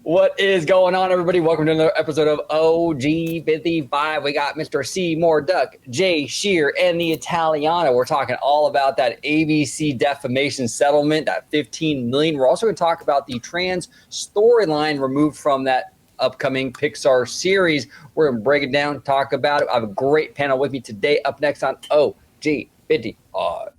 What is going on, everybody? Welcome to another episode of OG 55. We got Mr. Seymour Duck, Jay Shear, and the Italiano. We're talking all about that ABC defamation settlement, that $15 million. We're also going to talk about the trans storyline removed from that upcoming Pixar series. We're going to break it down, talk about it. I have a great panel with me today. Up next on OG 55.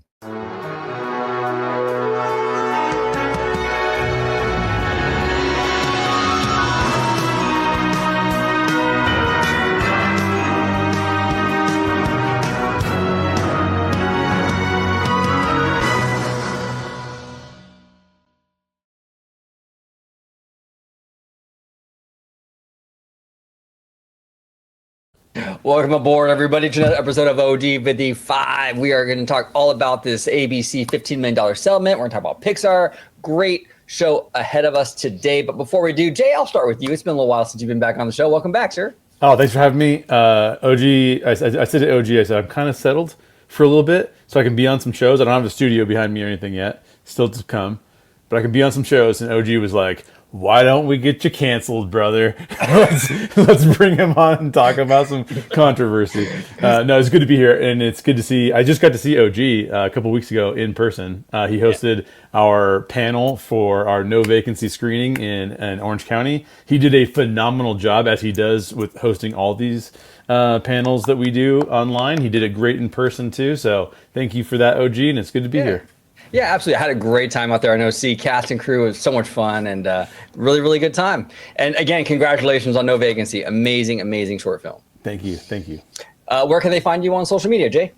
Welcome aboard, everybody, to another episode of OG 55. We are going to talk all about this ABC $15 million settlement. We're going to talk about Pixar. Great show ahead of us today. But before we do, Jay, I'll start with you. It's been a little while since you've been back on the show. Welcome back, sir. Oh, thanks for having me. I said to OG, I said, I'm kind of settled for a little bit, so I can be on some shows. I don't have a studio behind me or anything yet, still to come. But I can be on some shows, and OG was like, why don't we get you canceled, brother? let's bring him on and talk about some controversy. No, it's good to be here, and it's good to see. I just got to see OG a couple weeks ago in person. He hosted our panel for our no vacancy screening in Orange County. He did a phenomenal job, as he does with hosting all these panels that we do online. He did it great in person too. So thank you for that, OG, and it's good to be here. Yeah, absolutely. I had a great time out there. I know cast and crew was so much fun and really, really good time. And again, congratulations on No Vacancy. Amazing, amazing short film. Thank you. Thank you. Where can they find you on social media, Jay?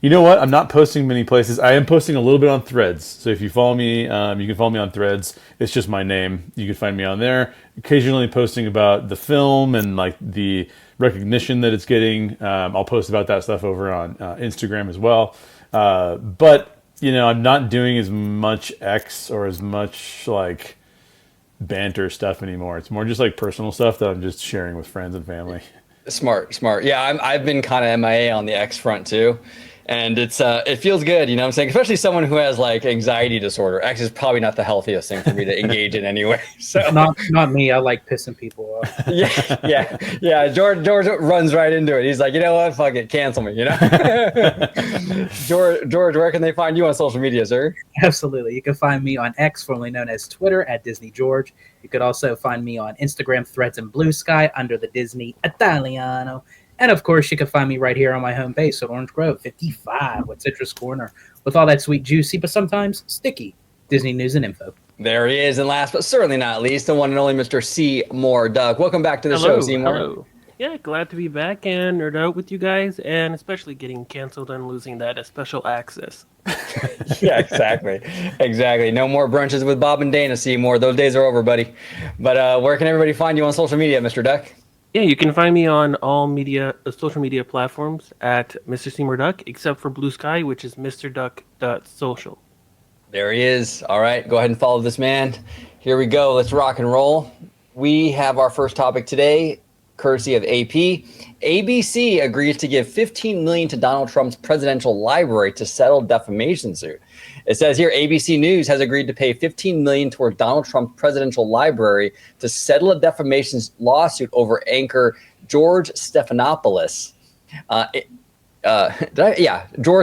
You know what? I'm not posting many places. I am posting a little bit on Threads. So if you follow me, you can follow me on Threads. It's just my name. You can find me on there. Occasionally posting about the film and like the recognition that it's getting. I'll post about that stuff over on Instagram as well. But you know, I'm not doing as much X or as much like banter stuff anymore. It's more just like personal stuff that I'm just sharing with friends and family. Smart. Yeah, I've been kind of MIA on the X front too. And it feels good, you know what I'm saying? Especially someone who has like anxiety disorder. X is probably not the healthiest thing for me to engage in anyway. So not me. I like pissing people off. Yeah. George runs right into it. He's like, you know what? Fuck it, cancel me. You know. George, where can they find you on social media, sir? Absolutely. You can find me on X, formerly known as Twitter, at Disney George. You could also find me on Instagram, Threads, and Blue Sky under the Disney Italiano. And of course, you can find me right here on my home base at Orange Grove 55 with Citrus Corner, with all that sweet, juicy, but sometimes sticky Disney news and info. There he is. And last but certainly not least, the one and only Mr. Seymour Duck. Welcome back to the show, Seymour. Hello. Yeah, glad to be back and nerd out with you guys, and especially getting canceled and losing that special access. Yeah, exactly. No more brunches with Bob and Dana, Seymour. Those days are over, buddy. But where can everybody find you on social media, Mr. Duck? Yeah, you can find me on all social media platforms at Mr. Seymour Duck, except for Blue Sky, which is mrduck.social. There he is. All right, go ahead and follow this man. Here we go. Let's rock and roll. We have our first topic today, courtesy of AP. ABC agrees to give $15 million to Donald Trump's presidential library to settle defamation suit. It says here, ABC News has agreed to pay $15 million towards Donald Trump's presidential library to settle a defamation lawsuit over anchor George Stephanopoulos. George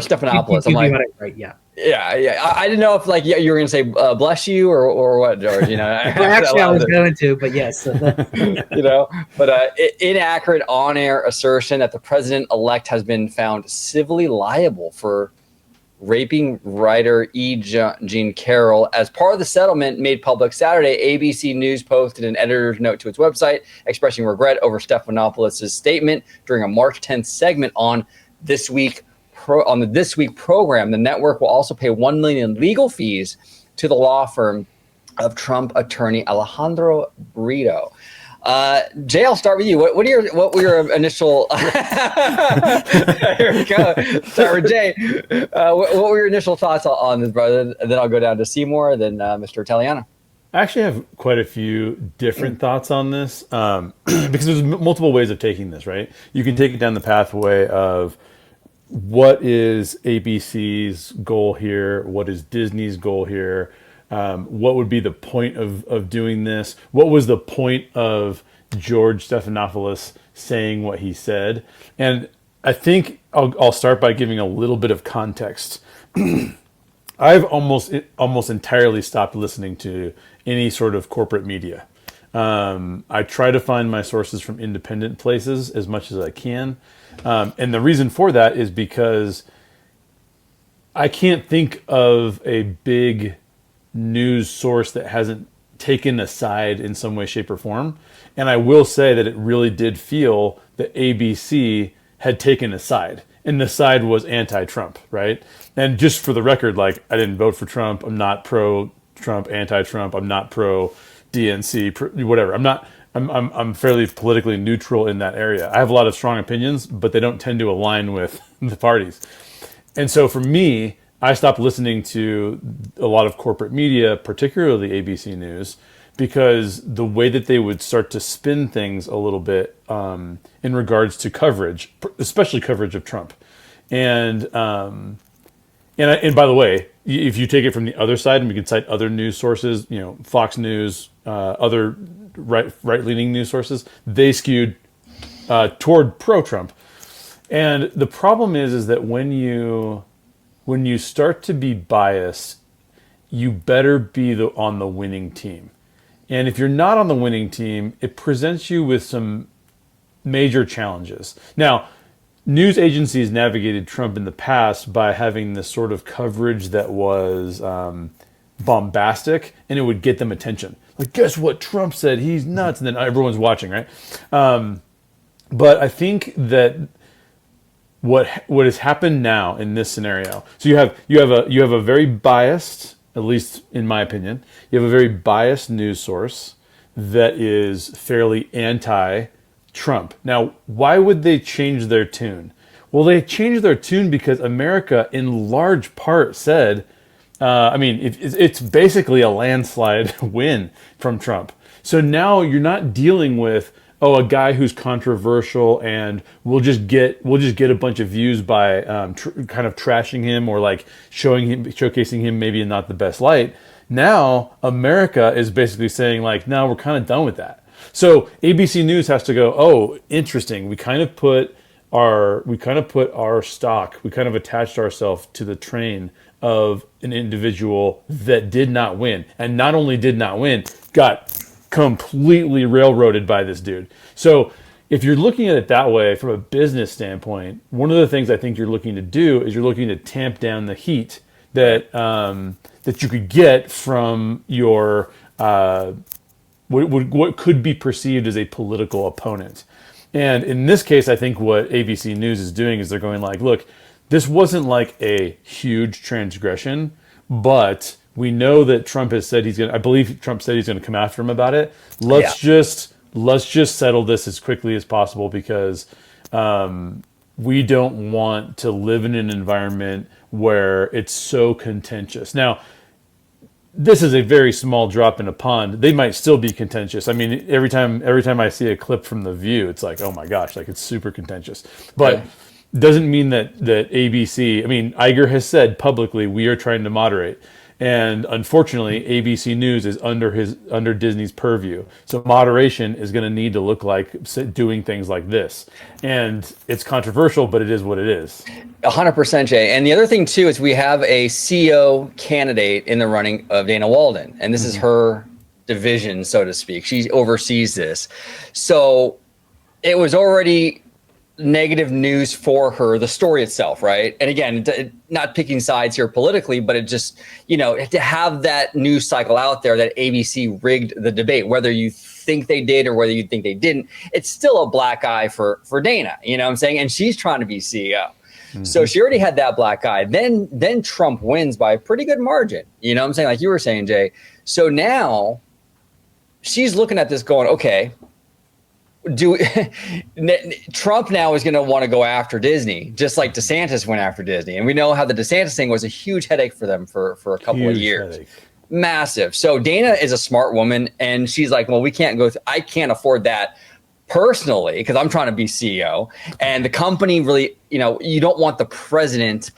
Stephanopoulos. You got it right, yeah. Yeah. I didn't know if like you were going to say bless you or what, George. You know, actually, I was going to, but yes. You know, but inaccurate on-air assertion that the president-elect has been found civilly liable for raping writer Jean Carroll. As part of the settlement made public Saturday, ABC News posted an editor's note to its website expressing regret over Stephanopoulos' statement during a March 10th segment on This Week program. The network will also pay $1 million in legal fees to the law firm of Trump attorney Alejandro Brito. Jay, I'll start with you. What were your initial? Here we go. Start with Jay. What were your initial thoughts on this, brother? And then I'll go down to Seymour, then Mr. Italiano. I actually have quite a few different thoughts on this because there's multiple ways of taking this, right? You can take it down the pathway of what is ABC's goal here, what is Disney's goal here, What would be the point of doing this? What was the point of George Stephanopoulos saying what he said? And I think I'll start by giving a little bit of context. I've almost entirely stopped listening to any sort of corporate media. I try to find my sources from independent places as much as I can. And the reason for that is because I can't think of a big news source that hasn't taken a side in some way, shape, or form. And I will say that it really did feel that ABC had taken a side. And the side was anti-Trump, right? And just for the record, like, I didn't vote for Trump. I'm not pro-Trump, anti-Trump. I'm not pro-DNC, whatever. I'm fairly politically neutral in that area. I have a lot of strong opinions, but they don't tend to align with the parties. And so for me, I stopped listening to a lot of corporate media, particularly ABC News, because the way that they would start to spin things a little bit in regards to coverage, especially coverage of Trump. And by the way, if you take it from the other side, and we can cite other news sources, Fox News, other right-leaning news sources, they skewed toward pro-Trump. And the problem is that when you start to be biased, you better be on the winning team. And if you're not on the winning team, it presents you with some major challenges. Now, news agencies navigated Trump in the past by having this sort of coverage that was bombastic, and it would get them attention. Like, guess what Trump said? He's nuts. And then everyone's watching, right? But I think that what has happened now in this scenario, so you have a very biased, at least in my opinion, you have a very biased news source that is fairly anti-Trump. Now, why would they change their tune? Well, they changed their tune because America, in large part, said, it's basically a landslide win from Trump. So now you're not dealing with, a guy who's controversial and we'll just get a bunch of views by kind of trashing him or like showcasing him maybe in not the best light. Now America is basically saying like, no, we're kind of done with that. So ABC News has to go, oh, interesting. We kind of put our stock, we kind of attached ourselves to the train of an individual that did not win, and not only did not win, got completely railroaded by this dude. So if you're looking at it that way from a business standpoint, one of the things I think you're looking to do is you're looking to tamp down the heat that you could get from your what could be perceived as a political opponent. And in this case, I think what ABC News is doing is they're going like, look, this wasn't like a huge transgression, but we know that Trump has said I believe Trump said he's going to come after him about it. Let's just settle this as quickly as possible because we don't want to live in an environment where it's so contentious. Now, this is a very small drop in a pond. They might still be contentious. I mean, every time I see a clip from The View, it's like, oh my gosh, like it's super contentious. But doesn't mean that ABC, Iger has said publicly, we are trying to moderate. And unfortunately, ABC News is under Disney's purview. So moderation is going to need to look like doing things like this. And it's controversial, but it is what it is. 100%, Jay. And the other thing, too, is we have a CEO candidate in the running of Dana Walden. And this is her division, so to speak. She oversees this. So it was already negative news for her, the story itself, right? And again, not picking sides here politically, but it just, to have that news cycle out there that ABC rigged the debate, whether you think they did or whether you think they didn't, it's still a black eye for Dana, you know what I'm saying? And she's trying to be CEO. So she already had that black eye. Then Trump wins by a pretty good margin, you know what I'm saying? Like you were saying, Jay. So now she's looking at this going, okay, Trump now is going to want to go after Disney, just like DeSantis went after Disney. And we know how the DeSantis thing was a huge headache for them for a couple of years. Headache. Massive. So Dana is a smart woman, and she's like, well, I can't afford that personally because I'm trying to be CEO. And the company really, you don't want the president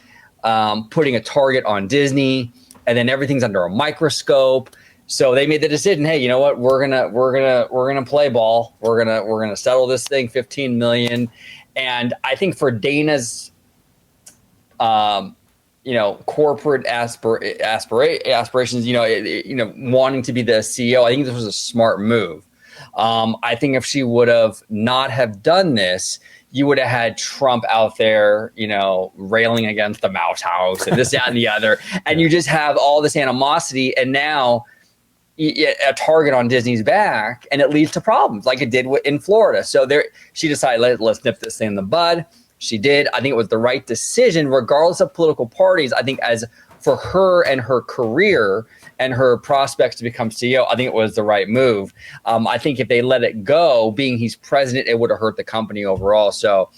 putting a target on Disney. and then everything's under a microscope. So they made the decision, hey, you know what? We're gonna play ball. We're gonna settle this thing, 15 million. And I think for Dana's corporate aspirations, wanting to be the CEO, I think this was a smart move. I think if she would have not have done this, you would have had Trump out there, railing against the Mouse House and this, that, and the other. And you just have all this animosity. And now a target on Disney's back, and it leads to problems like it did in Florida. So she decided, let's nip this thing in the bud. She did. I think it was the right decision, regardless of political parties. I think as for her and her career and her prospects to become CEO, I think it was the right move. I think if they let it go, being he's president, it would have hurt the company overall. So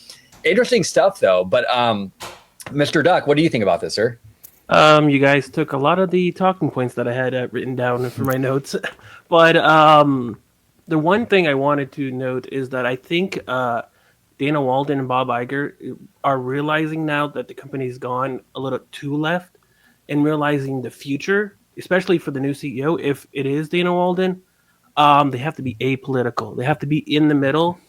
interesting stuff, though. But Mr. Duck, what do you think about this, sir? You guys took a lot of the talking points that I had written down for my notes. But the one thing I wanted to note is that I think Dana Walden and Bob Iger are realizing now that the company's gone a little too left and realizing the future, especially for the new CEO, if it is Dana Walden, they have to be apolitical. They have to be in the middle.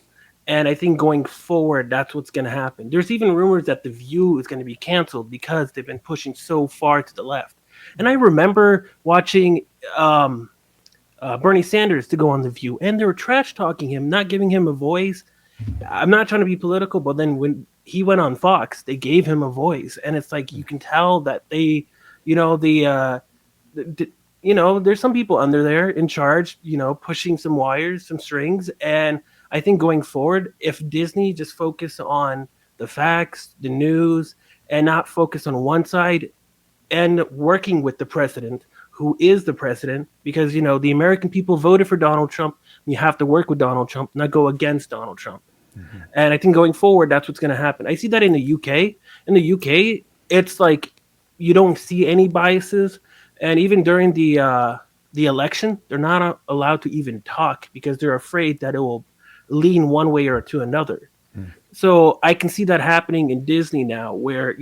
And I think going forward, that's what's going to happen. There's even rumors that The View is going to be canceled because they've been pushing so far to the left. And I remember watching Bernie Sanders to go on The View, and they were trash talking him, not giving him a voice. I'm not trying to be political, but then when he went on Fox, they gave him a voice, and it's like you can tell that they, there's some people under there in charge, pushing some wires, some strings, and I think going forward, if Disney just focus on the facts, the news, and not focus on one side, and working with the president, who is the president, because the American people voted for Donald Trump. You have to work with Donald Trump, not go against Donald Trump. Mm-hmm. And I think going forward, that's what's going to happen. I see that in the UK. In the UK, it's like you don't see any biases, and even during the election, they're not allowed to even talk because they're afraid that it will lean one way or to another. Mm. So I can see that happening in Disney now, where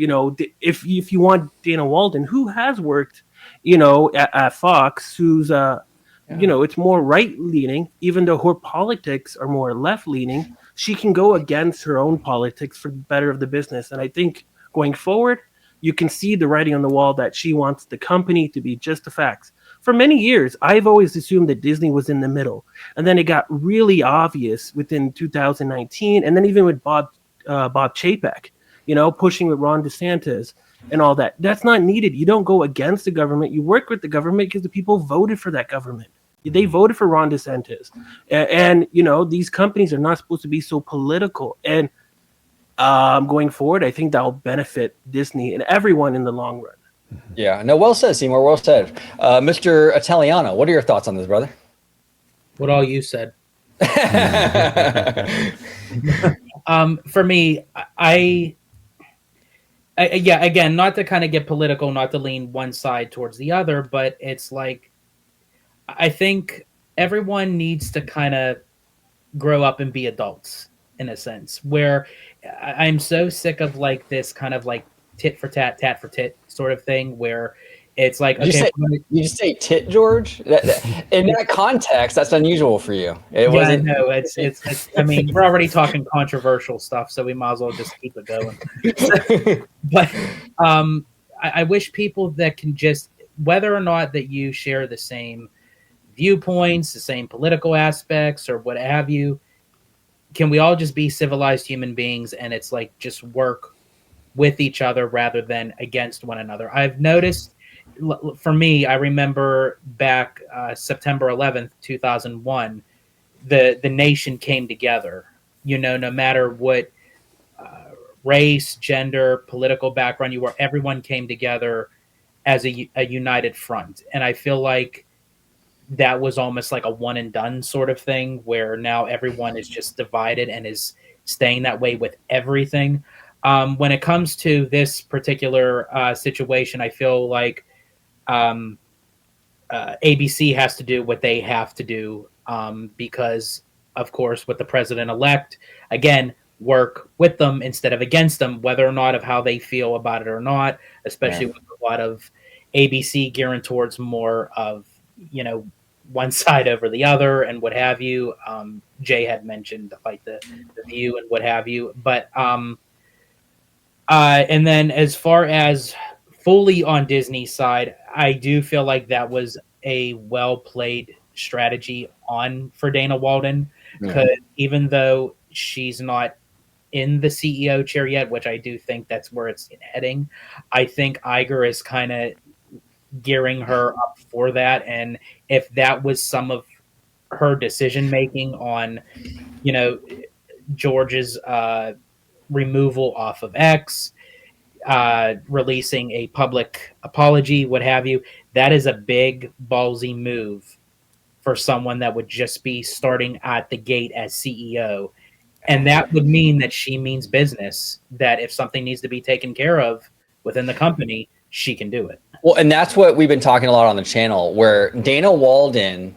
if you want Dana Walden, who has worked, at Fox, who's it's more right leaning, even though her politics are more left leaning, she can go against her own politics for the better of the business. And I think going forward, you can see the writing on the wall that she wants the company to be just the facts. For many years, I've always assumed that Disney was in the middle. And then it got really obvious within 2019. And then even with Bob Chapek, pushing with Ron DeSantis and all that. That's not needed. You don't go against the government. You work with the government because the people voted for that government. They voted for Ron DeSantis. And these companies are not supposed to be so political. And going forward, I think that will benefit Disney and everyone in the long run. Yeah, no, well said, Seymour, well said. Mr. Italiano, what are your thoughts on this, brother? What all you said. For me, again, not to kind of get political, not to lean one side towards the other, but it's like, I think everyone needs to kind of grow up and be adults in a sense, where I'm so sick of like this kind of like tit for tat, tat for tit sort of thing, where it's like, okay, you just say tit, George? In that context, that's unusual for you. It's I mean, we're already talking controversial stuff, so we might as well just keep it going. But I wish people that can just, whether or not that you share the same viewpoints, the same political aspects, or what have you, can we all just be civilized human beings, and it's like just work with each other rather than against one another. I've noticed, for me, I remember back September 11th, 2001, the nation came together, no matter what race, gender, political background you were, everyone came together as a united front. And I feel like that was almost like a one and done sort of thing, where now everyone is just divided and is staying that way with everything. When it comes to this particular situation, I feel like ABC has to do what they have to do because, of course, with the president-elect, again, work with them instead of against them, whether or not of how they feel about it or not, especially with a lot of ABC gearing towards more of, one side over the other and what have you. Jay had mentioned like the View and what have you, but and then as far as fully on Disney's side, I do feel like that was a well played strategy on for Dana Walden, because even though she's not in the CEO chair yet, which I do think that's where it's heading, I think Iger is kind of gearing her up for that. And if that was some of her decision making on, George's removal off of X, releasing a public apology, what have you, that is a big ballsy move for someone that would just be starting at the gate as CEO. And that would mean that she means business, that if something needs to be taken care of within the company, she can do it. Well, and that's what we've been talking a lot on the channel, where Dana Walden,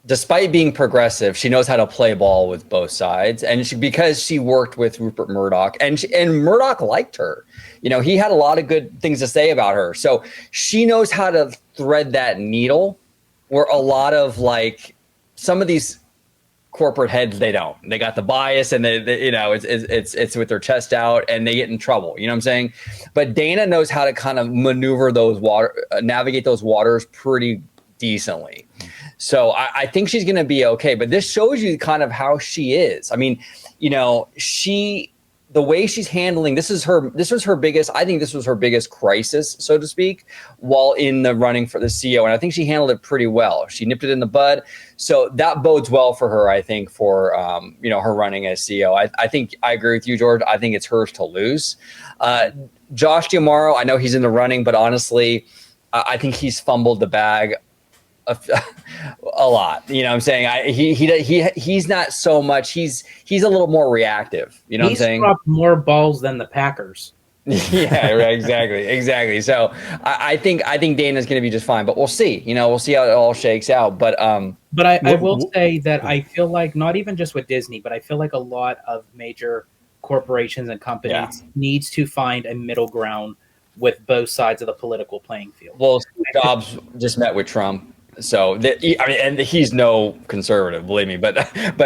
despite being progressive, she knows how to play ball with both sides. And because she worked with Rupert Murdoch, and Murdoch liked her. He had a lot of good things to say about her. So she knows how to thread that needle, where a lot of some of these corporate heads, they don't. They got the bias, and they it's with their chest out, and they get in trouble. You know what I'm saying? But Dana knows how to kind of maneuver those navigate those waters pretty decently. So I think she's going to be okay. But this shows you kind of how she is. I mean, the way she's handling this was her biggest crisis, so to speak, while in the running for the CEO. And I think she handled it pretty well. She nipped it in the bud. So that bodes well for her, I think, for her running as CEO. I think I agree with you, George. I think it's hers to lose. Josh D'Amaro, I know he's in the running, but honestly, I think he's fumbled the bag a lot. You know what I'm saying? He's not so much. He's a little more reactive. You know what I'm saying? He's dropped more balls than the Packers. Yeah, right, exactly. So I think Dana's going to be just fine, but we'll see. We'll see how it all shakes out. But I will say that I feel like not even just with Disney, but I feel like a lot of major corporations and companies needs to find a middle ground with both sides of the political playing field. Well, Jobs just met with Trump. So, and he's no conservative, believe me. But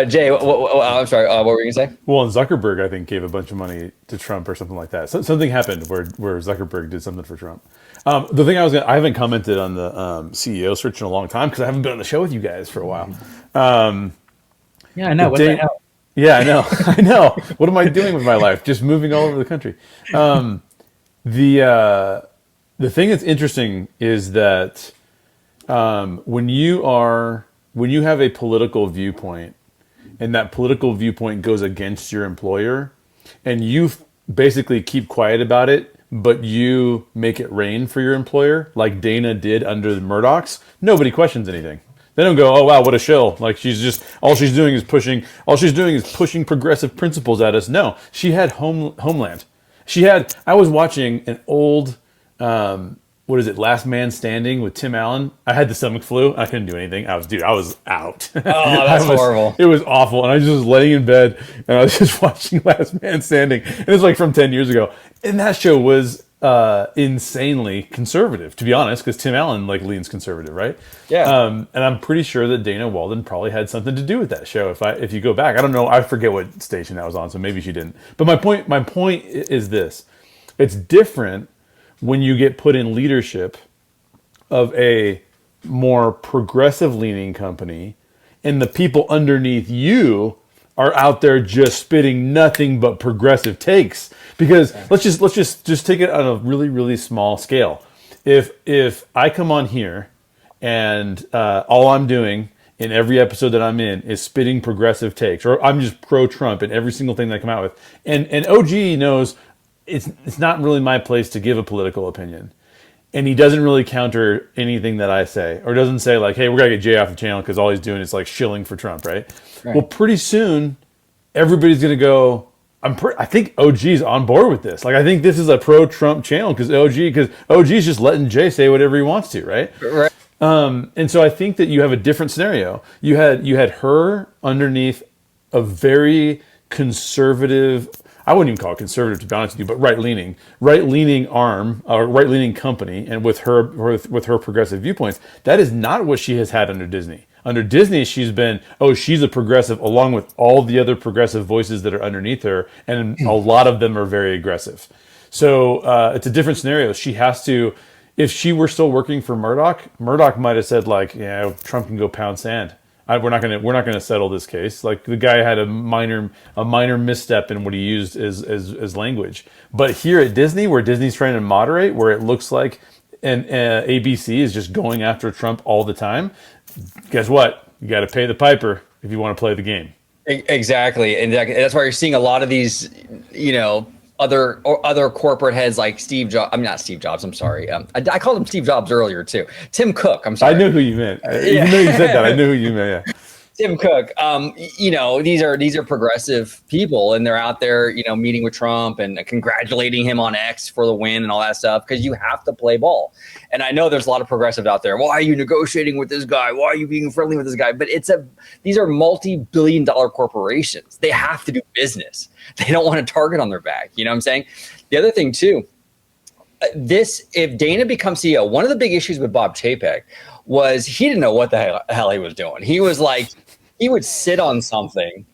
Jay, I'm sorry, what were you going to say? Well, and Zuckerberg, I think, gave a bunch of money to Trump or something like that. So, something happened where Zuckerberg did something for Trump. The thing I haven't commented on the CEO search in a long time because I haven't been on the show with you guys for a while. Yeah, I know. What the hell? Yeah, I know. I know. What am I doing with my life? Just moving all over the country. The thing that's interesting is that when you have a political viewpoint and that political viewpoint goes against your employer and you basically keep quiet about it, but you make it rain for your employer, like Dana did under the Murdochs, nobody questions anything. They don't go, oh wow, what a shill. Like all she's doing is pushing progressive principles at us. No, she had Homeland. I was watching an old, Last Man Standing with Tim Allen. I had the stomach flu. I couldn't do anything. I was out. Oh, that's horrible. It was awful. And I was just laying in bed and I was just watching Last Man Standing. And it's like from 10 years ago. And that show was insanely conservative, to be honest, because Tim Allen leans conservative, right? Yeah. And I'm pretty sure that Dana Walden probably had something to do with that show. If you go back, I don't know. I forget what station that was on, so maybe she didn't. But my point is this: it's different when you get put in leadership of a more progressive leaning company and the people underneath you are out there just spitting nothing but progressive takes. Because let's just take it on a really, really small scale. If I come on here and all I'm doing in every episode that I'm in is spitting progressive takes, or I'm just pro-Trump in every single thing that I come out with, and OG knows it's not really my place to give a political opinion. And he doesn't really counter anything that I say, or doesn't say hey, we're gonna get Jay off the channel because all he's doing is shilling for Trump, right? Well, pretty soon, everybody's gonna go. I think OG's on board with this. I think this is a pro-Trump channel because OG's just letting Jay say whatever he wants to, right? Right. And so I think that you have a different scenario. You had her underneath a very conservative I wouldn't even call it conservative, to be honest with you, but right-leaning arm or right-leaning company, and with her progressive viewpoints, that is not what she has had under Disney. Under Disney, she's a progressive, along with all the other progressive voices that are underneath her, and a lot of them are very aggressive. So it's a different scenario. She has to, if she were still working for Murdoch might have said like, yeah, Trump can go pound sand. We're not gonna settle this case. Like the guy had a minor misstep in what he used as language. But here at Disney, where Disney's trying to moderate, where it looks like and ABC is just going after Trump all the time, guess what? You got to pay the piper if you want to play the game. Exactly, and that's why you're seeing a lot of these, other corporate heads like Steve Jobs. I'm not Steve Jobs. I'm sorry. I called him Steve Jobs earlier too. Tim Cook. I'm sorry. I knew who you meant. Even though you said that, I knew who you meant. Yeah. Tim Cook. These are progressive people, and they're out there, meeting with Trump and congratulating him on X for the win and all that stuff, because you have to play ball. And I know there's a lot of progressives out there. Why are you negotiating with this guy? Why are you being friendly with this guy? But these are multi-billion-dollar corporations. They have to do business. They don't want a target on their back. You know what I'm saying? The other thing too, if Dana becomes CEO, one of the big issues with Bob Chapek was he didn't know what the hell he was doing. He was like, he would sit on something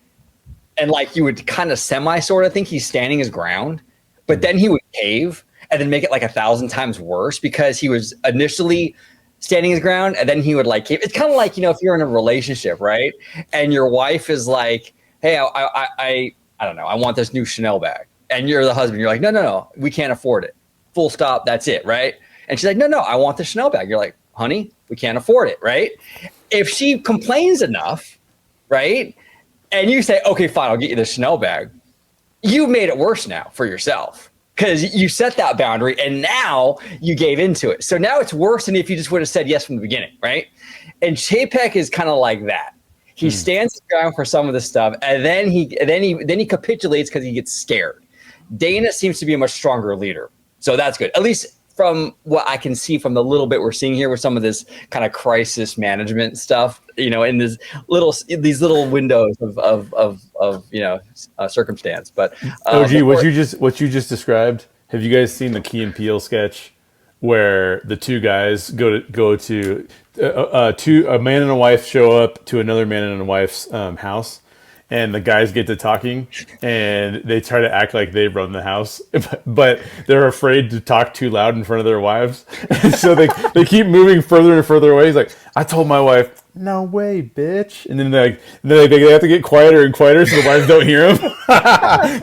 and like you would kind of sort of think he's standing his ground, but then he would cave and then make it like 1,000 times worse because he was initially standing his ground and then he would like cave. It's kind of like, if you're in a relationship, right? And your wife is like, hey, I don't know, I want this new Chanel bag. And you're the husband. You're like, no, we can't afford it. Full stop. That's it, right? And she's like, no, I want the Chanel bag. You're like, honey, we can't afford it, right? If she complains enough, right, and you say, okay, fine, I'll get you the Chanel bag, you made it worse now for yourself because you set that boundary and now you gave into it. So now it's worse than if you just would have said yes from the beginning, right? And Chapek is kind of like that. He stands his ground for some of this stuff, and then he capitulates because he gets scared. Dana seems to be a much stronger leader, so that's good. At least from what I can see from the little bit we're seeing here with some of this kind of crisis management stuff, in these little windows of circumstance. But OG, what you just described. Have you guys seen the Key and Peele sketch where the two guys go to a man and a wife show up to another man and a wife's house? And the guys get to talking, and they try to act like they run the house, but they're afraid to talk too loud in front of their wives. And so they keep moving further and further away. He's like, I told my wife, no way, bitch. And then they have to get quieter and quieter so the wives don't hear him.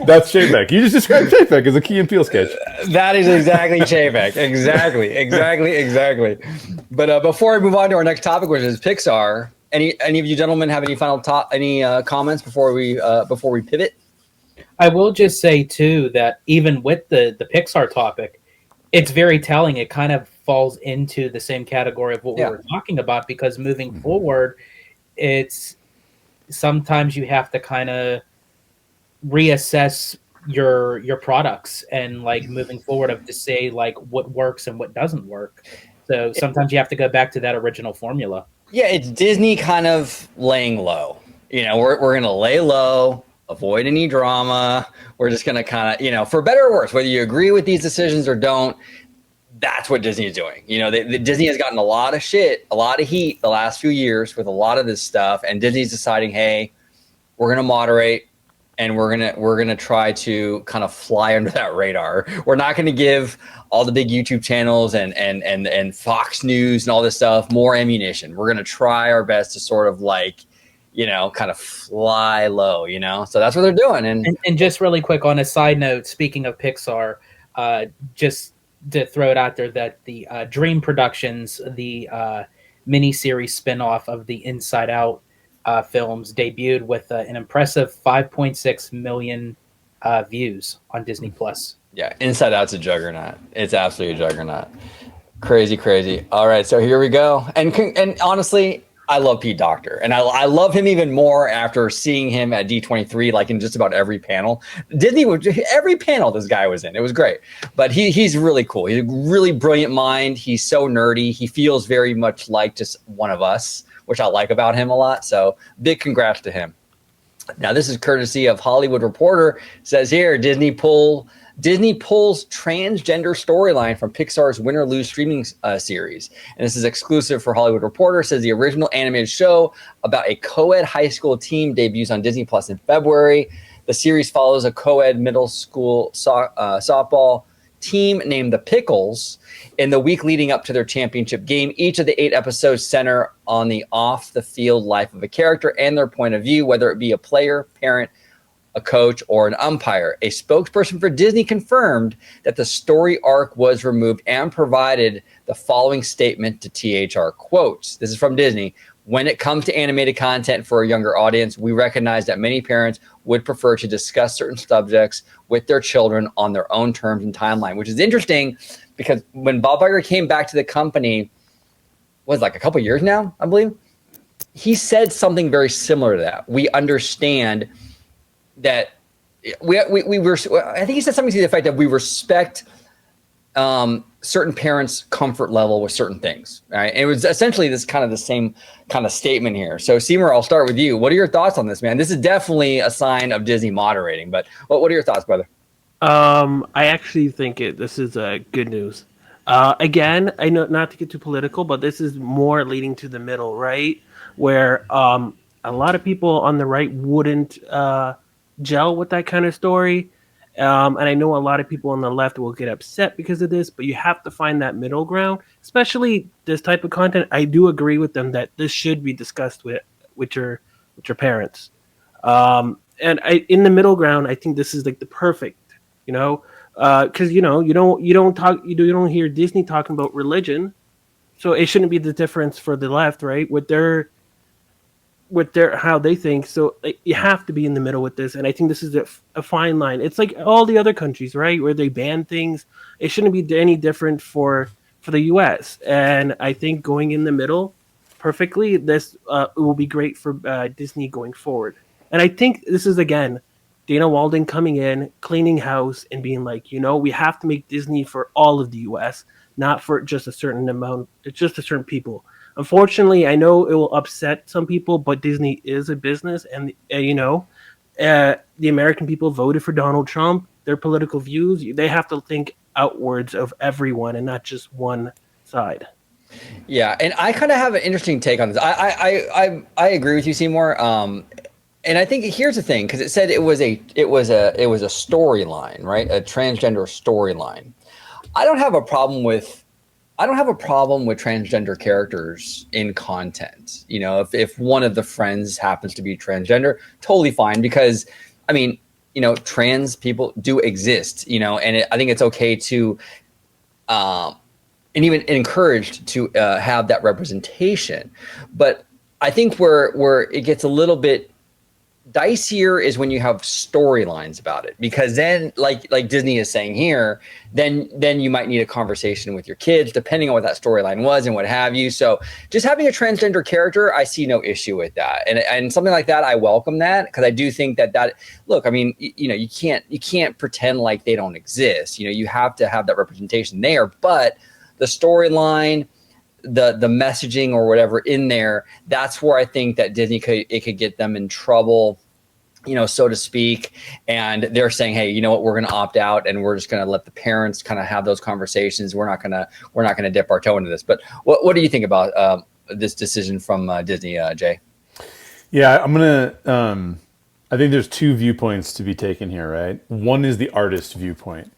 That's Chapek. You just described Chapek as a Key and Peele sketch. That is exactly Chapek. Exactly. But before we move on to our next topic, which is Pixar, any of you gentlemen have any final comments before we pivot? I will just say too that even with the Pixar topic, it's very telling. It kind of falls into the same category of what we were talking about, because moving forward, it's sometimes you have to kind of reassess your products and like moving forward of to say like what works and what doesn't work. So sometimes you have to go back to that original formula. Yeah, it's Disney kind of laying low. We're going to lay low, avoid any drama. We're just going to kind of, for better or worse, whether you agree with these decisions or don't, that's what Disney is doing. Disney has gotten a lot of shit, a lot of heat the last few years with a lot of this stuff. And Disney's deciding, hey, we're going to moderate and we're going to try to kind of fly under that radar. We're not going to give all the big YouTube channels and Fox News and all this stuff more ammunition. We're going to try our best to sort of like, kind of fly low, So that's what they're doing. And just really quick on a side note, speaking of Pixar, just to throw it out there that the Dream Productions, the miniseries spinoff of the Inside Out films, debuted with an impressive 5.6 million views on Disney Plus. Yeah, Inside Out's a juggernaut. It's absolutely a juggernaut. Crazy. All right, so here we go. And honestly, I love Pete Docter, and I love him even more after seeing him at D23, like in just about every panel. Every panel this guy was in, it was great. But he's really cool. He's a really brilliant mind. He's so nerdy. He feels very much like just one of us, which I like about him a lot. So big congrats to him. Now, this is courtesy of Hollywood Reporter. It says here, Disney pulls transgender storyline from Pixar's Win or Lose streaming series. And this is exclusive for Hollywood Reporter. It says the original animated show about a co-ed high school team debuts on Disney Plus in February. The series follows a co-ed middle school softball team named the Pickles in the week leading up to their championship game. Each of the 8 episodes center on the off-the-field life of a character and their point of view, whether it be a player, parent, a coach, or an umpire. A spokesperson for Disney confirmed that the story arc was removed and provided the following statement to THR. Quotes, this is from Disney. When it comes to animated content for a younger audience, we recognize that many parents would prefer to discuss certain subjects with their children on their own terms and timeline, which is interesting because when Bob Iger came back to the company, was like a couple years now, I believe, he said something very similar to that. We understand that we were, I think he said something to the effect that we respect certain parents' comfort level with certain things. Right? And it was essentially this kind of the same kind of statement here. So Seymour, I'll start with you. What are your thoughts on this, man? This is definitely a sign of Disney moderating, but what are your thoughts, brother? I actually think this is good news. Again, I know not to get too political, but this is more leading to the middle, right? Where a lot of people on the right wouldn't gel with that kind of story. And I know a lot of people on the left will get upset because of this, but you have to find that middle ground, especially this type of content. I do agree with them that this should be discussed with your parents. And in the middle ground, I think this is like the perfect, because you don't hear Disney talking about religion, so it shouldn't be the difference for the left, right? With their how they think. So you have to be in the middle with this, and I think this is a fine line. It's like all the other countries, right, where they ban things. It shouldn't be any different for the U.S. And I think going in the middle perfectly, this will be great for Disney going forward. And I think this is again Dana Walden coming in, cleaning house, and being like, we have to make Disney for all of the U.S., not for just a certain amount, just a certain people. Unfortunately, I know it will upset some people, but Disney is a business, and the American people voted for Donald Trump. Their political views, they have to think outwards of everyone and not just one side. Yeah, and I kind of have an interesting take on this. I agree with you, Seymour. And I think here's the thing, because it said it was a storyline, right? A transgender storyline. I don't have a problem with transgender characters in content. If one of the friends happens to be transgender, totally fine, because I mean, trans people do exist, and I think it's okay to and even encouraged to have that representation. But I think where it gets a little bit dicier is when you have storylines about it, because then like Disney is saying here, then you might need a conversation with your kids depending on what that storyline was and what have you. So just having a transgender character, I see no issue with that, and something like that, I welcome that, because I do think that look, I mean, you can't pretend like they don't exist. You have to have that representation there, but the storyline, the messaging or whatever in there, that's where I think that Disney could get them in trouble, so to speak. And they're saying, hey, you know what, we're going to opt out, and we're just going to let the parents kind of have those conversations. We're not going to dip our toe into this. But what do you think about this decision from Disney, Jay? Yeah, I think there's two viewpoints to be taken here, right? One is the artist viewpoint,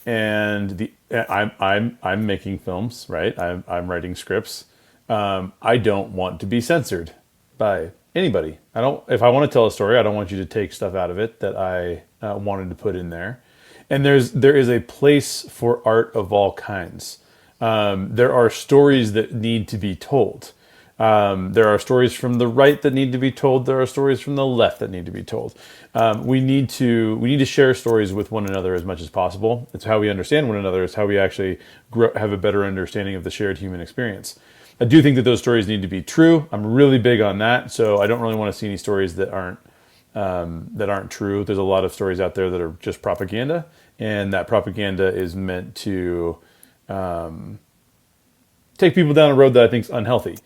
and I'm making films, right? I'm writing scripts. I don't want to be censored by anybody. If I want to tell a story, I don't want you to take stuff out of it that I wanted to put in there. And there is a place for art of all kinds. There are stories that need to be told. There are stories from the right that need to be told. There are stories from the left that need to be told. We need to share stories with one another as much as possible. It's how we understand one another. It's how we actually have a better understanding of the shared human experience. I do think that those stories need to be true. I'm really big on that. So I don't really want to see any stories that aren't true. There's a lot of stories out there that are just propaganda, and that propaganda is meant to take people down a road that I think is unhealthy.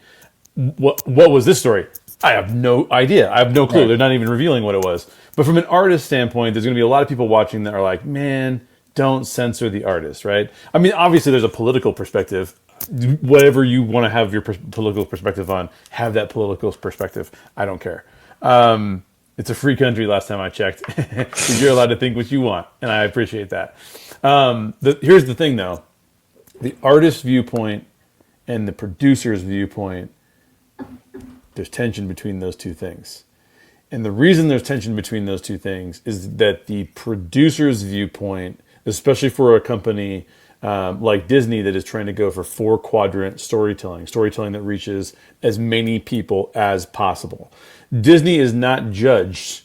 What was this story? I have no idea. I have no clue. Right. They're not even revealing what it was. But from an artist standpoint, there's going to be a lot of people watching that are like, man, don't censor the artist, right? I mean, obviously, there's a political perspective. Whatever you want to have your political perspective on, have that political perspective. I don't care. It's a free country last time I checked. You're allowed to think what you want, and I appreciate that. Here's the thing, though. The artist's viewpoint and the producer's viewpoint, there's tension between those two things. And the reason there's tension between those two things is that the producer's viewpoint, especially for a company like Disney that is trying to go for 4-quadrant storytelling that reaches as many people as possible. Disney is not judged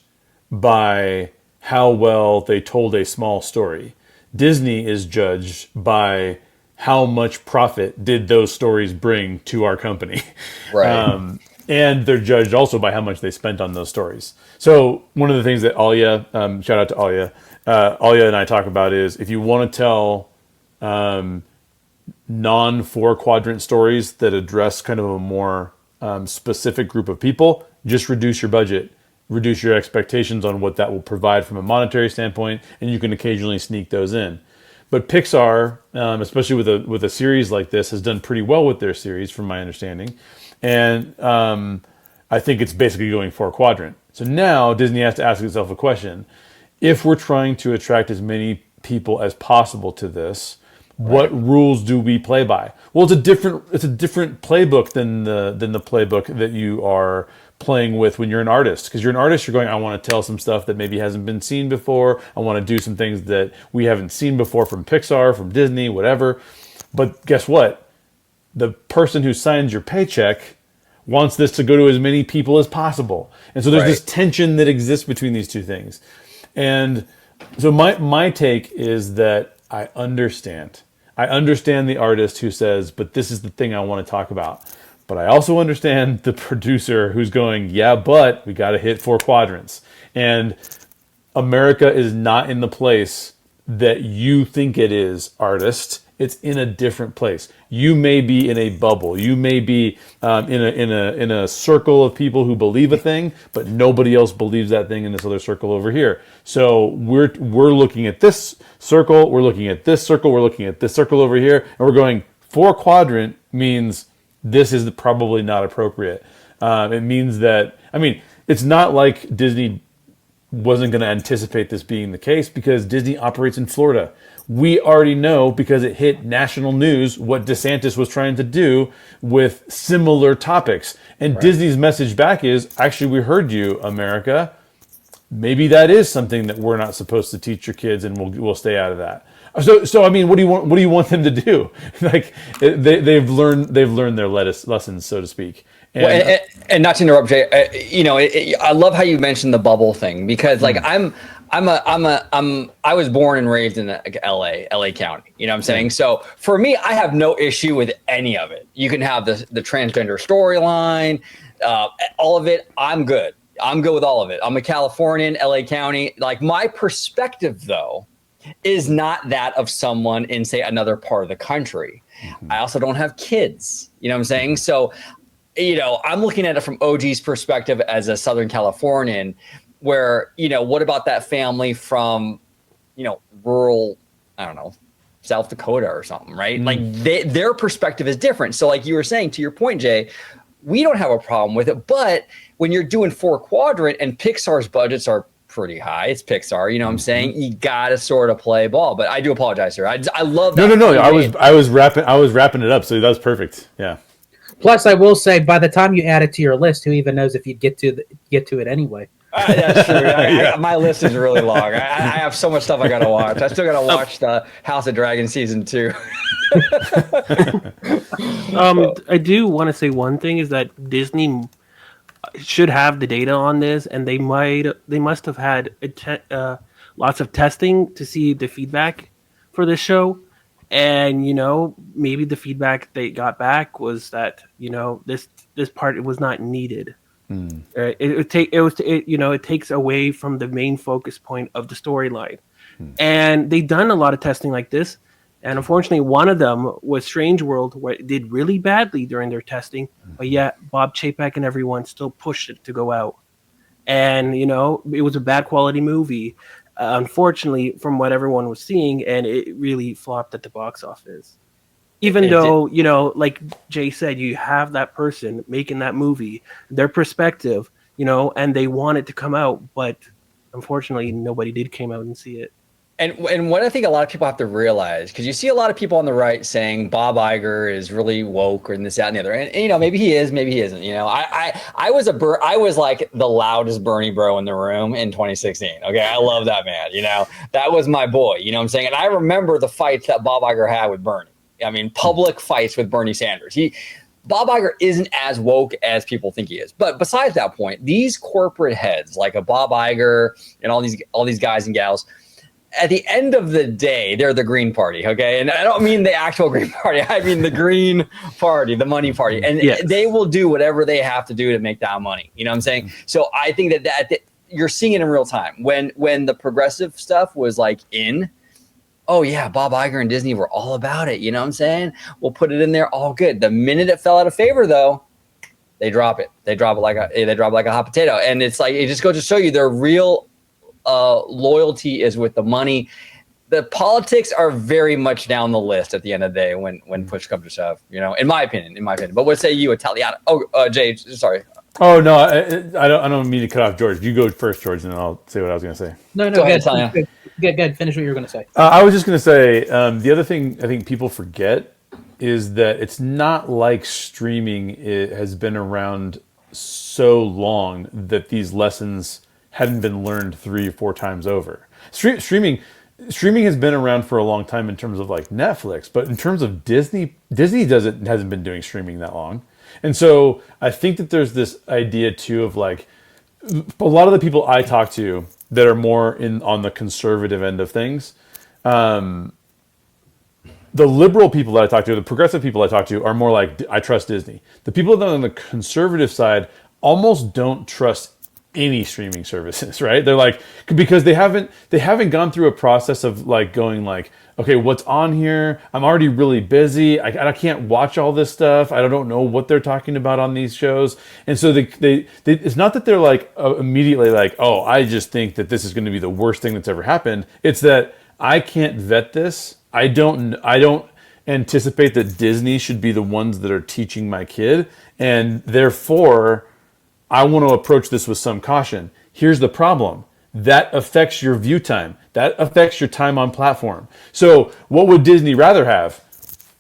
by how well they told a small story. Disney is judged by how much profit did those stories bring to our company. Right. And they're judged also by how much they spent on those stories. So one of the things that Alia, shout out to Alia, Alia and I talk about is if you want to tell non-4-quadrant stories that address kind of a more specific group of people, just reduce your budget, reduce your expectations on what that will provide from a monetary standpoint, and you can occasionally sneak those in. But Pixar, especially with a series like this, has done pretty well with their series, from my understanding. And I think it's basically going 4-quadrant. So now Disney has to ask itself a question. If we're trying to attract as many people as possible to this, what rules do we play by? Well, it's a different playbook than the playbook that you are playing with when you're an artist. Because you're an artist, you're going, I want to tell some stuff that maybe hasn't been seen before. I want to do some things that we haven't seen before from Pixar, from Disney, whatever. But guess what? The person who signs your paycheck wants this to go to as many people as possible. And so there's this tension that exists between these two things. And so my take is that I understand the artist who says, but this is the thing I want to talk about. But I also understand the producer who's going, yeah, but we got to hit 4 quadrants. And America is not in the place that you think it is, artist. It's in a different place. You may be in a bubble. You may be in a circle of people who believe a thing, but nobody else believes that thing in this other circle over here. So we're looking at this circle. We're looking at this circle. We're looking at this circle over here, and we're going 4 quadrant means this is probably not appropriate. It means that, I mean, it's not like Disney wasn't going to anticipate this being the case because Disney operates in Florida. We already know because it hit national news what DeSantis was trying to do with similar topics. And Disney's message back is, actually, we heard you, America. Maybe that is something that we're not supposed to teach your kids, and we'll stay out of that. So I mean, what do you want them to do? Like they've learned their lessons, so to speak. And not to interrupt, Jay, I love how you mentioned the bubble thing because, like, I was born and raised in LA County. You know what I'm saying? So for me, I have no issue with any of it. You can have the transgender storyline, all of it. I'm good. I'm good with all of it. I'm a Californian, LA County. Like, my perspective, though, is not that of someone in, say, another part of the country. I also don't have kids. You know what I'm saying? So, I'm looking at it from OG's perspective as a Southern Californian, where, what about that family from, rural, I don't know, South Dakota or something, right? Like their perspective is different. So like you were saying, to your point, Jay, we don't have a problem with it. But when you're doing 4 quadrant and Pixar's budgets are pretty high, it's Pixar, you know what I'm saying? You got to sort of play ball. But I do apologize, sir. I love that. No. I was wrapping it up. So that was perfect. Yeah. Plus, I will say, by the time you add it to your list, who even knows if you'd get to it anyway? That's true. My list is really long. I have so much stuff I got to watch. I still got to watch the House of Dragon season 2. I do want to say one thing is that Disney should have the data on this, and they must have had lots of testing to see the feedback for this show. And maybe the feedback they got back was that this part was not needed. It takes away from the main focus point of the storyline. And they've done a lot of testing like this, And unfortunately, one of them was Strange World, where it did really badly during their testing, but yet Bob Chapek and everyone still pushed it to go out. And, it was a bad quality movie, unfortunately, from what everyone was seeing, and it really flopped at the box office. Even though, like Jay said, you have that person making that movie, their perspective, and they want it to come out, but unfortunately, nobody did came out and see it. And what I think a lot of people have to realize, because you see a lot of people on the right saying Bob Iger is really woke or this, that, and the other, and maybe he is, maybe he isn't. I was like the loudest Bernie bro in the room in 2016. Okay, I love that man. That was my boy. You know what I'm saying? And I remember the fights that Bob Iger had with Bernie. I mean, public fights with Bernie Sanders. Bob Iger isn't as woke as people think he is. But besides that point, these corporate heads like a Bob Iger and all these guys and gals, at the end of the day, they're the Green Party, okay? And I don't mean the actual Green Party. I mean the Green Party, the money party. And yes, they will do whatever they have to do to make that money. You know what I'm saying? So I think that you're seeing it in real time. When the progressive stuff was like in, oh yeah, Bob Iger and Disney were all about it. You know what I'm saying? We'll put it in there, all good. The minute it fell out of favor, though, they drop it. They drop it like a hot potato. And it's like, it just goes to show you their real loyalty is with the money. The politics are very much down the list at the end of the day when push comes to shove, in my opinion. But what say you, Italiano? Oh, Jay, sorry. Oh no, I don't mean to cut off George. You go first, George, and then I'll say what I was going to say. No, go ahead, Italiano. Good. Finish what you were going to say. I was just going to say the other thing I think people forget is that it's not like streaming has been around so long that these lessons hadn't been learned 3 or 4 times over. Streaming has been around for a long time in terms of like Netflix, but in terms of Disney hasn't been doing streaming that long. And so I think that there's this idea too of like a lot of the people I talk to that are more on the conservative end of things, the liberal people that I talk to, the progressive people I talk to are more like, I trust Disney. The people that are on the conservative side almost don't trust any streaming services, right? They're like, because they haven't gone through a process of like going like, okay, what's on here? I'm already really busy. I can't watch all this stuff. I don't know what they're talking about on these shows. And so they it's not that they're like immediately like, oh, I just think that this is going to be the worst thing that's ever happened. It's that I can't vet this. I don't anticipate that Disney should be the ones that are teaching my kid. And therefore, I want to approach this with some caution. Here's the problem. That affects your view time. That affects your time on platform. So what would Disney rather have?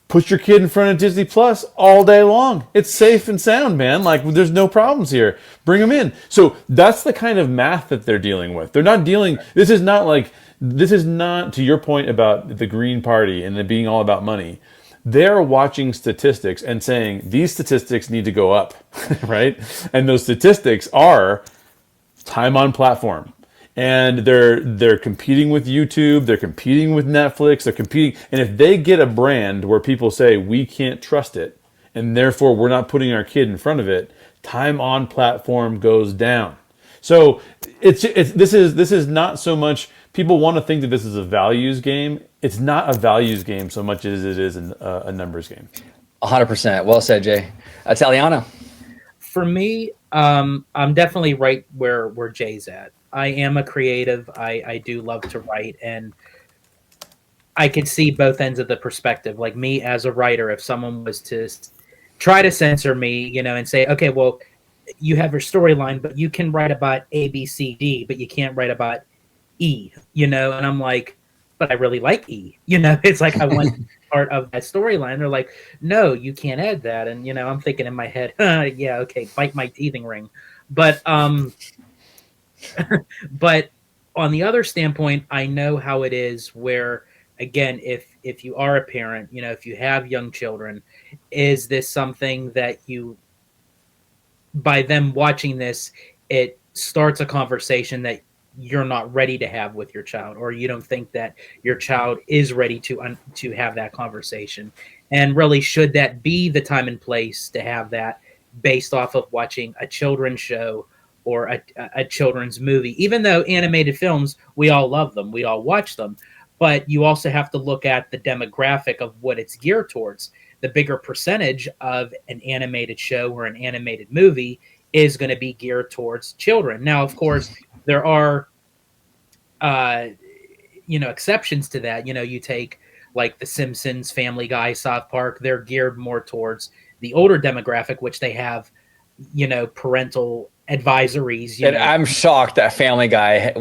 Put your kid in front of Disney Plus all day long. It's safe and sound, man. Like, there's no problems here. Bring them in. So that's the kind of math that they're dealing with. They're not dealing, this is not to your point about the Green Party and it being all about money. They're watching statistics and saying these statistics need to go up, right? And those statistics are time on platform. And they're competing with YouTube, they're competing with Netflix, they're competing. And if they get a brand where people say we can't trust it, and therefore we're not putting our kid in front of it, time on platform goes down. So this is not so much. People want to think that this is a values game. It's not a values game so much as it is a numbers game. 100%. Well said, Jay. Italiano. For me, I'm definitely right where Jay's at. I am a creative. I do love to write, and I could see both ends of the perspective. Like me as a writer, if someone was to try to censor me, and say, okay, well, you have your storyline, but you can write about A, B, C, D, but you can't write about E, and I'm like, but I really like E, it's like I want part of that storyline. They're like, no, you can't add that. And, I'm thinking in my head, yeah, okay, bite my teething ring. But, but on the other standpoint, I know how it is where, again, if you are a parent, if you have young children, is this something that by them watching this, it starts a conversation that you're not ready to have with your child, or you don't think that your child is ready to have that conversation. And really, should that be the time and place to have that based off of watching a children's show or a children's movie? Even though animated films, we all love them, we all watch them. but you also have to look at the demographic of what it's geared towards. The bigger percentage of an animated show or an animated movie is going to be geared towards children. Now, of course, there are exceptions to that. You take like The Simpsons, Family Guy, South Park. They're geared more towards the older demographic, which they have parental advisories. And I'm shocked that Family Guy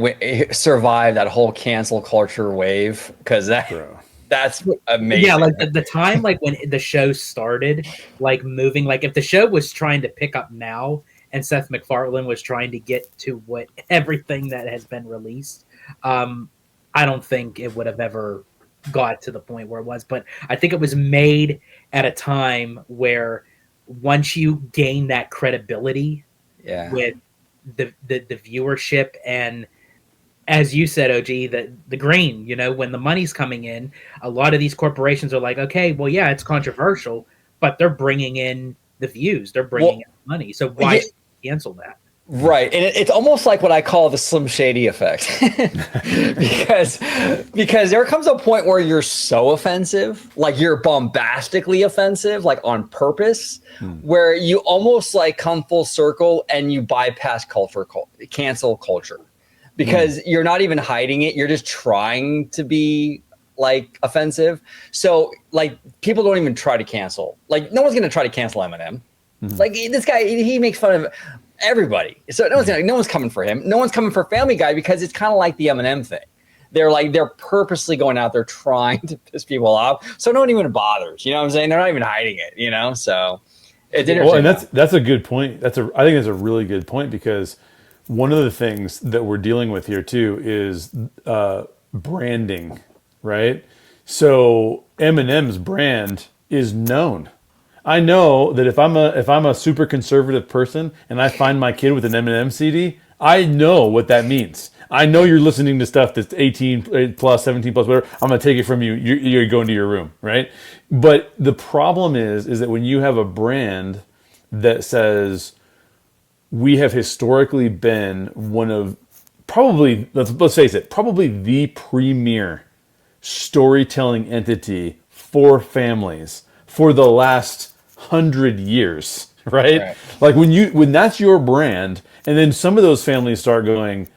survived that whole cancel culture wave, because that's amazing. Yeah, like the time, like when the show started, like moving, like if the show was trying to pick up now and Seth MacFarlane was trying to get to what everything that has been released, I don't think it would have ever got to the point where it was. But I think it was made at a time where once you gain that credibility with the viewership, and as you said, OG, the green, when the money's coming in, a lot of these corporations are like, okay, well, yeah, it's controversial, but they're bringing in the views, they're bringing in money, so why should you cancel that? Right, and it's almost like what I call the Slim Shady effect, because there comes a point where you're so offensive, like you're bombastically offensive, like on purpose, where you almost like come full circle and you bypass cancel culture, because you're not even hiding it, you're just trying to be like offensive. So like people don't even try to cancel. Like no one's gonna try to cancel Eminem. Like this guy, he makes fun of everybody. So no one's coming for him. No one's coming for Family Guy, because it's kind of like the Eminem thing. They're purposely going out there trying to piss people off. So no one even bothers. You know what I'm saying? They're not even hiding it, so it's interesting. Well, and that's a good point. I think that's a really good point, because one of the things that we're dealing with here too is branding, right? So Eminem's brand is known. I know that if I'm a super conservative person and I find my kid with an Eminem CD, I know what that means. I know you're listening to stuff that's 18 plus, 17 plus, whatever. I'm going to take it from you. You're going to your room, right? But the problem is that when you have a brand that says, we have historically been one of probably, let's face it, probably the premier storytelling entity for families for the last 100 years, right? Like when that's your brand, and then some of those families start going,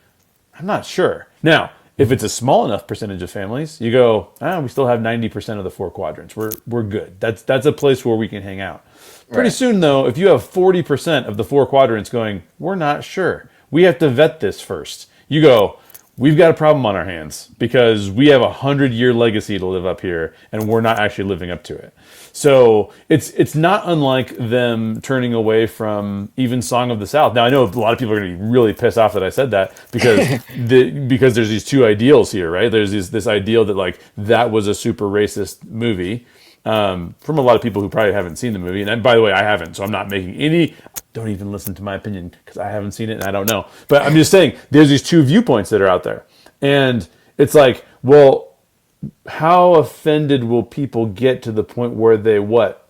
I'm not sure. Now, if it's a small enough percentage of families, you go, we still have 90% of the 4 quadrants. We're good. That's a place where we can hang out. Pretty soon, though, if you have 40% of the 4 quadrants going, we're not sure, we have to vet this first. You go, we've got a problem on our hands, because we have 100-year legacy to live up here, and we're not actually living up to it. So it's not unlike them turning away from even Song of the South. Now, I know a lot of people are going to be really pissed off that I said that, because because there's these two ideals here, right? There's this ideal that like that was a super racist movie, from a lot of people who probably haven't seen the movie. And by the way, I haven't, so I'm not making any. Don't even listen to my opinion, because I haven't seen it and I don't know. But I'm just saying there's these two viewpoints that are out there, and it's like, well, how offended will people get to the point where they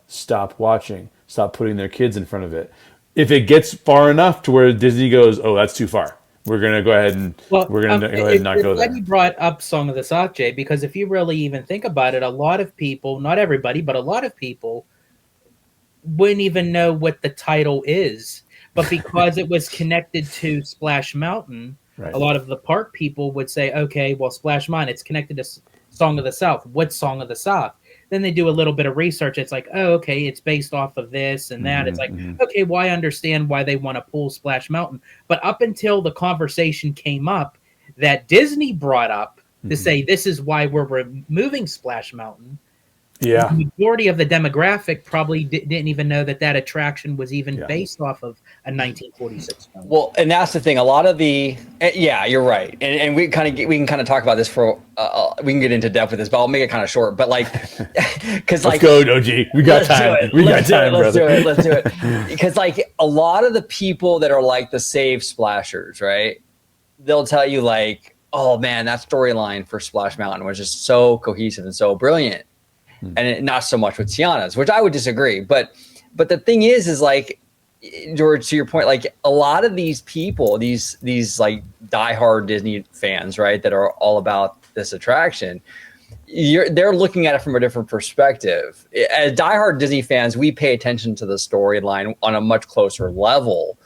stop watching, stop putting their kids in front of it? If it gets far enough to where Disney goes, oh, that's too far, we're gonna go ahead and not go there. You brought up Song of the South, Jay, because if you really even think about it, a lot of people, not everybody, but a lot of people wouldn't even know what the title is, but because it was connected to Splash Mountain, a lot of the park people would say, okay, well, Splash Mountain, it's connected to Song of the South. What's Song of the South? Then they do a little bit of research. It's like, oh, okay, it's based off of this and that. It's like, okay, well, I understand why they want to pull Splash Mountain. But up until the conversation came up that Disney brought up to say this is why we're removing Splash Mountain, the majority of the demographic probably didn't even know that attraction was even based off of a 1946 film. Well, and that's the thing. A lot of you're right, and we can kind of talk about this for we can get into depth with this, but I'll make it kind of short. But like, because let's go, OG. We got time. Let's do it. Because like a lot of the people that are like the save splashers, right? They'll tell you like, oh man, that storyline for Splash Mountain was just so cohesive and so brilliant. And not so much with Tiana's, which I would disagree. But the thing is like, George, to your point, like a lot of these people, these like diehard Disney fans, right, that are all about this attraction, they're looking at it from a different perspective. As diehard Disney fans, we pay attention to the storyline on a much closer level.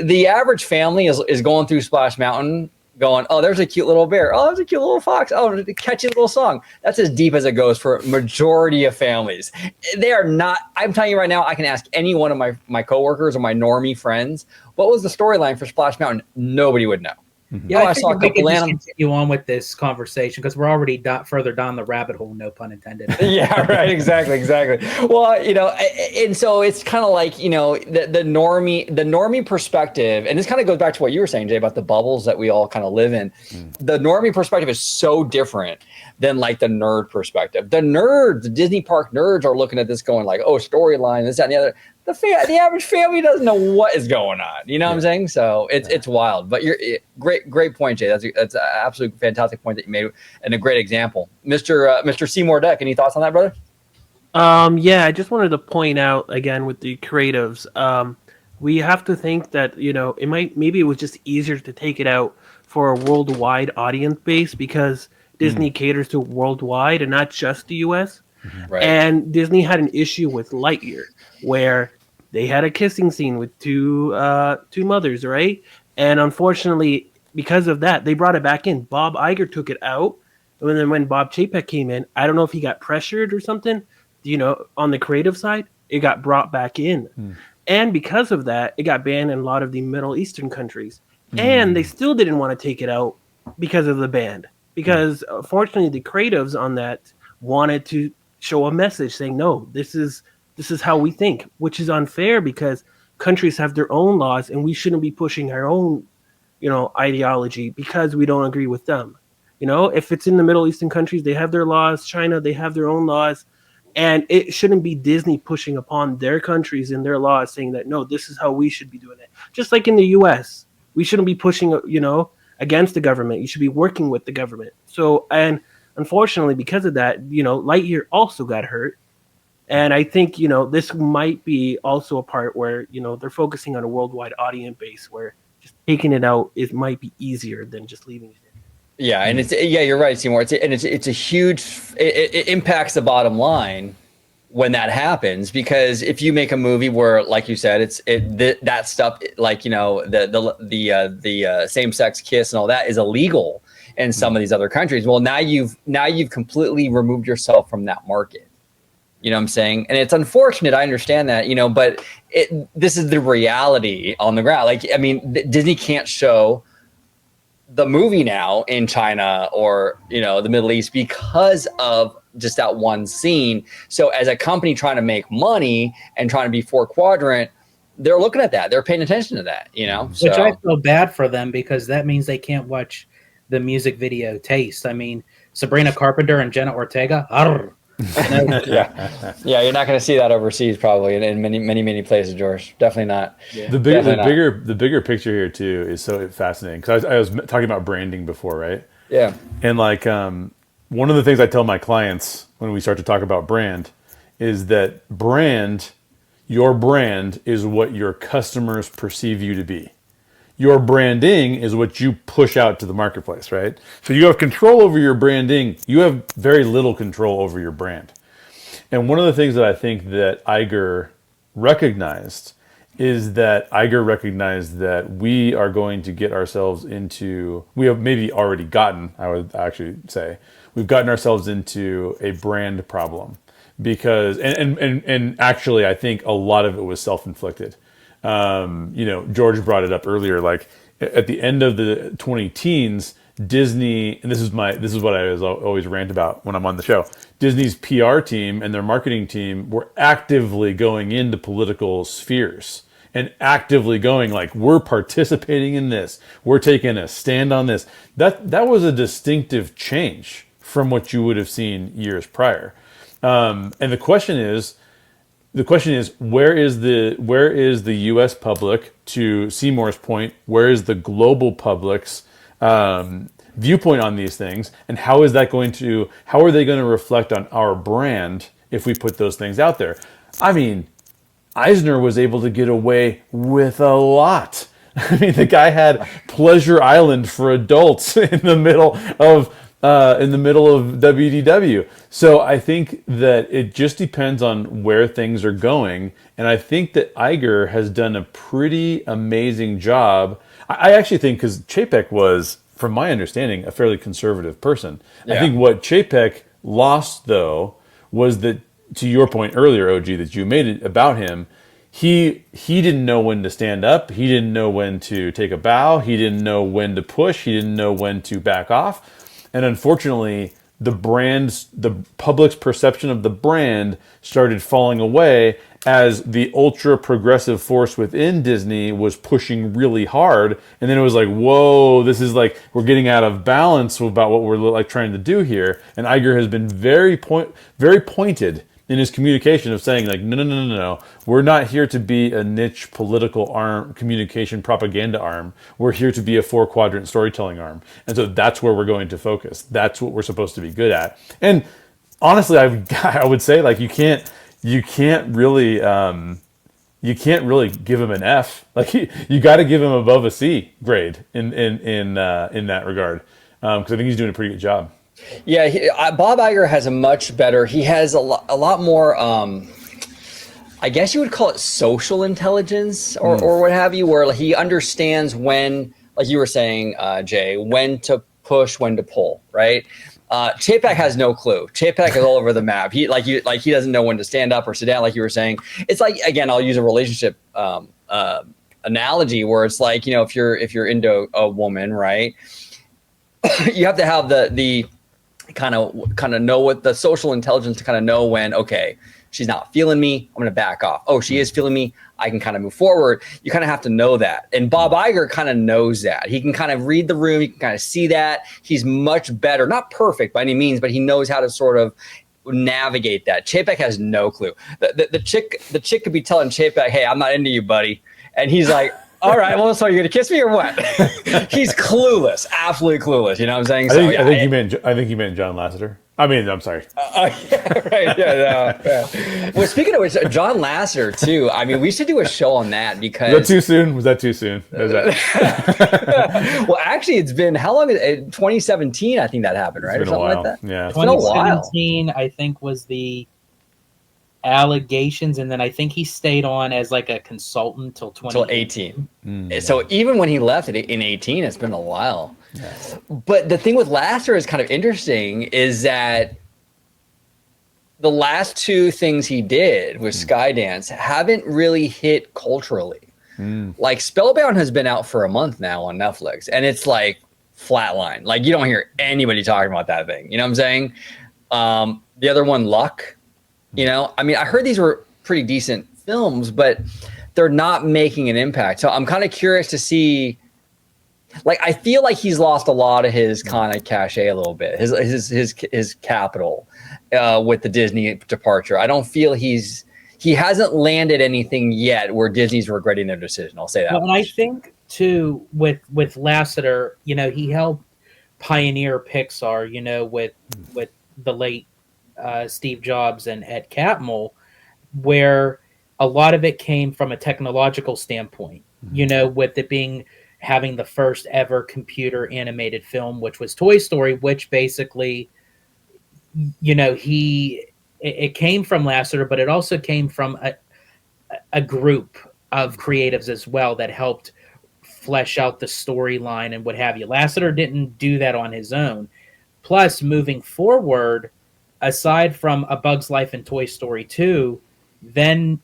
The average family is going through Splash Mountain going, oh, there's a cute little bear. Oh, there's a cute little fox. Oh, a catchy little song. That's as deep as it goes for majority of families. They are not, I'm telling you right now, I can ask any one of my coworkers or my normie friends, what was the storyline for Splash Mountain? Nobody would know. Yeah, I think we can just continue on with this conversation because we're already further down the rabbit hole, no pun intended. Yeah, right, exactly. Well, you know, and so it's kind of like, you know, the normie perspective, and this kind of goes back to what you were saying, Jay, about the bubbles that we all kind of live in. The normie perspective is so different than like the nerd perspective. The Disney park nerds are looking at this going like, oh, storyline, this, that, and the other. The average family doesn't know what is going on. You know what I'm saying? So it's wild. But great point, Jay. That's an absolute fantastic point that you made, and a great example. Mr. Seymour Deck, any thoughts on that, brother? Yeah, I just wanted to point out again with the creatives. We have to think that, you know, maybe it was just easier to take it out for a worldwide audience base because Disney caters to worldwide and not just the US. Right. And Disney had an issue with Lightyear where they had a kissing scene with two mothers, right? And unfortunately, because of that, they brought it back in. Bob Iger took it out. And then when Bob Chapek came in, I don't know if he got pressured or something, you know, on the creative side, it got brought back in. And because of that, it got banned in a lot of the Middle Eastern countries. And they still didn't want to take it out because of the ban. Because fortunately, the creatives on that wanted to show a message saying, no, this is how we think, which is unfair because countries have their own laws and we shouldn't be pushing our own, you know, ideology because we don't agree with them. You know, if it's in the Middle Eastern countries, they have their laws. China, they have their own laws. And it shouldn't be Disney pushing upon their countries and their laws saying that, no, this is how we should be doing it. Just like in the US, we shouldn't be pushing, you know, against the government. You should be working with the government. So, and unfortunately, because of that, you know, Lightyear also got hurt. And I think, you know, this might be also a part where, you know, they're focusing on a worldwide audience base where just taking it out might be easier than just leaving it in. Yeah, and you're right, Seymour. It's a huge, it impacts the bottom line when that happens, because if you make a movie where, like you said, that stuff, like, you know, the same-sex kiss and all that is illegal in some of these other countries. Well, now you've completely removed yourself from that market. You know what I'm saying? And it's unfortunate. I understand that, you know, but this is the reality on the ground. Like, I mean, Disney can't show the movie now in China or, you know, the Middle East because of just that one scene. So as a company trying to make money and trying to be four quadrant, they're looking at that. They're paying attention to that, you know? Which I feel bad for them because that means they can't watch the music video Taste. I mean, Sabrina Carpenter and Jenna Ortega. Yeah, you're not going to see that overseas probably in many places, George. Definitely not. Yeah. The bigger picture here too is so fascinating because I was talking about branding before, right? Yeah. And like one of the things I tell my clients when we start to talk about brand is that your brand is what your customers perceive you to be. Your branding is what you push out to the marketplace, right? So you have control over your branding. You have very little control over your brand. And one of the things that I think that Iger recognized is that we are going to get ourselves into, we have maybe already gotten, I would actually say, we've gotten ourselves into a brand problem because, and actually I think a lot of it was self-inflicted. You know, George brought it up earlier, like at the end of the 2010s, Disney, and this is what I always rant about when I'm on the show, Disney's PR team and their marketing team were actively going into political spheres and actively going like, we're participating in this. We're taking a stand on this. That was a distinctive change from what you would have seen years prior. And the question is, where is the U.S. public, to Seymour's point, where is the global public's viewpoint on these things, and how are they going to reflect on our brand if we put those things out there? I mean, Eisner was able to get away with a lot. I mean, the guy had Pleasure Island for adults in the middle of in the middle of WDW. So I think that it just depends on where things are going. And I think that Iger has done a pretty amazing job. I actually think because Chapek was, from my understanding, a fairly conservative person. I Yeah. think what Chapek lost, though, was that, to your point earlier, OG, that you made it about him, he didn't know when to stand up. He didn't know when to take a bow. He didn't know when to push. He didn't know when to back off. And unfortunately, the public's perception of the brand started falling away as the ultra progressive force within Disney was pushing really hard. And then it was like, whoa, this is like, we're getting out of balance about what we're like trying to do here. And Iger has been very pointed in his communication of saying like, no, we're not here to be a niche political arm, communication propaganda arm. We're here to be a 4-quadrant storytelling arm. And so that's where we're going to focus. That's what we're supposed to be good at. And honestly, I would say like, you can't really give him an F. Like you got to give him above a C grade in that regard. Cause I think he's doing a pretty good job. Yeah, Bob Iger has a much better. He has a lot more. I guess you would call it social intelligence or what have you, where he understands when, like you were saying, Jay, when to push, when to pull. Right. Chapek has no clue. Chapek is all over the map. He he doesn't know when to stand up or sit down. Like you were saying, it's like, again, I'll use a relationship analogy where it's like, you know, if you're into a woman, right, you have to have the kind of know what the social intelligence to kind of know when, okay, she's not feeling me, I'm going to back off. Oh, she is feeling me, I can kind of move forward. You kind of have to know that. And Bob Iger kind of knows that. He can kind of read the room. He can kind of see that. He's much better, not perfect by any means, but he knows how to sort of navigate that. Chapek has no clue. The chick could be telling Chapek, hey, I'm not into you, buddy. And he's like, all right, well, so you're gonna kiss me or what? He's clueless, absolutely clueless. You know what I'm saying? I think you meant John Lasseter. I mean, I'm sorry. Yeah, right. Yeah. Well, speaking of which, John Lasseter too. I mean, we should do a show on that because. Was that too soon? Was that too soon? Well, actually, it's been how long? 2017, I think that happened, right? It's been or something a while. like that. Yeah, it's been a while. 2017, I think, was the allegations, and then I think he stayed on as like a consultant till 18. So even when he left it in 18, it's been a while. Yeah. But the thing with Lasseter is kind of interesting is that the last two things he did with Skydance haven't really hit culturally. Like Spellbound has been out for a month now on Netflix, and it's like flatline. Like you don't hear anybody talking about that thing. You know what I'm saying? The other one, Luck. You know, I mean, I heard these were pretty decent films, but they're not making an impact. So I'm kind of curious to see. Like, I feel like he's lost a lot of his kind of cachet a little bit, his capital with the Disney departure. I don't feel he hasn't landed anything yet where Disney's regretting their decision. I'll say that. Well, and I think too with Lasseter, you know, he helped pioneer Pixar. You know, with the late Steve Jobs and Ed Catmull, where a lot of it came from a technological standpoint. You know, with it having the first ever computer animated film, which was Toy Story, which basically, you know, it came from Lasseter, but it also came from a group of creatives as well that helped flesh out the storyline and what have you. Lasseter didn't do that on his own. Plus, moving forward, aside from A Bug's Life and Toy Story 2, then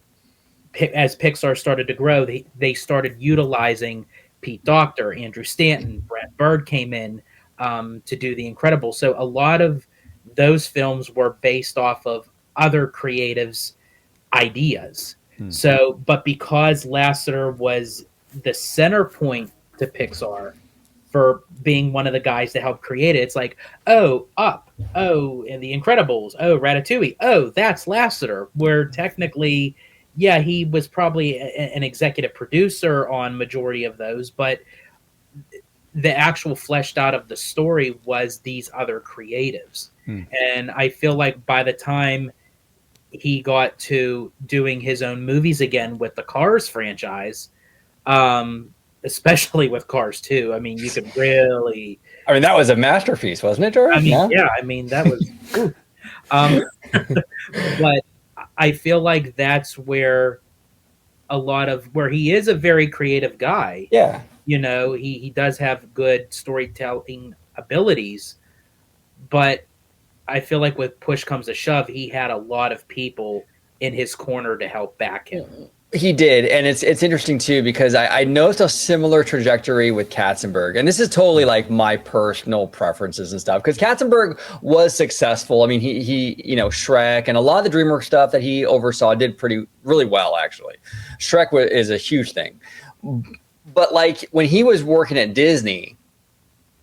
as Pixar started to grow, they started utilizing Pete Docter, Andrew Stanton, Brett Bird came in to do The Incredibles. So a lot of those films were based off of other creatives' ideas. So, but because Lasseter was the center point to Pixar for being one of the guys to help create it, it's like, oh, Up, oh, and The Incredibles, oh, Ratatouille, oh, that's Lasseter, where technically, yeah, he was probably an executive producer on majority of those, but the actual fleshed out of the story was these other creatives. And I feel like by the time he got to doing his own movies again with the Cars franchise, especially with Cars 2. I mean, you could really. I mean, that was a masterpiece, wasn't it, George? I mean, No? yeah. I mean, that was. um, but I feel like that's where where he is a very creative guy. Yeah. You know, he does have good storytelling abilities, but I feel like with push comes to shove, he had a lot of people in his corner to help back him. He did, and it's interesting too because I noticed a similar trajectory with Katzenberg, and this is totally like my personal preferences and stuff. Because Katzenberg was successful. I mean, he Shrek and a lot of the DreamWorks stuff that he oversaw did really well actually. Shrek is a huge thing, but like when he was working at Disney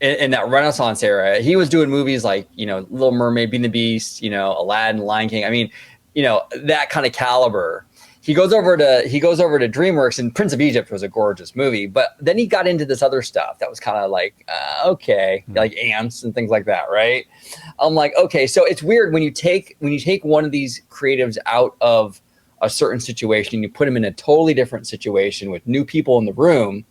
in that Renaissance era, he was doing movies like Little Mermaid, Beauty and the Beast, Aladdin, Lion King. I mean, that kind of caliber. He goes over to DreamWorks, and Prince of Egypt was a gorgeous movie. But then he got into this other stuff that was kind of like, okay, like Ants and things like that, right? I'm like, okay, so it's weird when you take one of these creatives out of a certain situation and you put him in a totally different situation with new people in the room,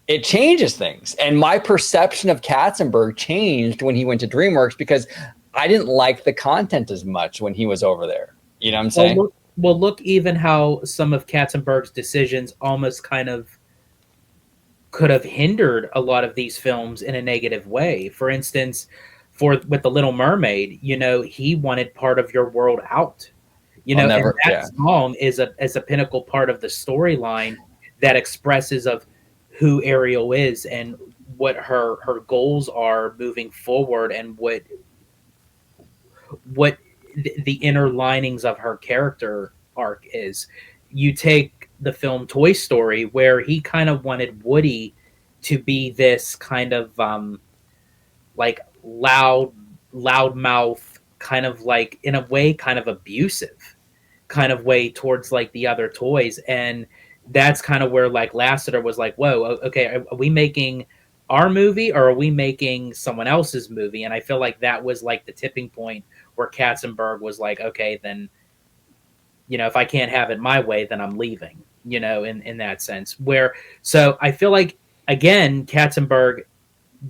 it changes things. And my perception of Katzenberg changed when he went to DreamWorks because I didn't like the content as much when he was over there. You know what I'm saying? Well, look even how some of Katzenberg's decisions almost kind of could have hindered a lot of these films in a negative way. For instance, with The Little Mermaid, he wanted part of your world out. Song is a pinnacle part of the storyline that expresses of who Ariel is and what her goals are moving forward and what the inner linings of her character arc is. You take the film Toy Story, where he kind of wanted Woody to be this kind of like loudmouth, kind of like in a way kind of abusive kind of way towards like the other toys. And that's kind of where like Lasseter was like, whoa, okay, are we making our movie or are we making someone else's movie? And I feel like that was like the tipping point where Katzenberg was like, okay, then, if I can't have it my way, then I'm leaving, in that sense. So I feel like, again, Katzenberg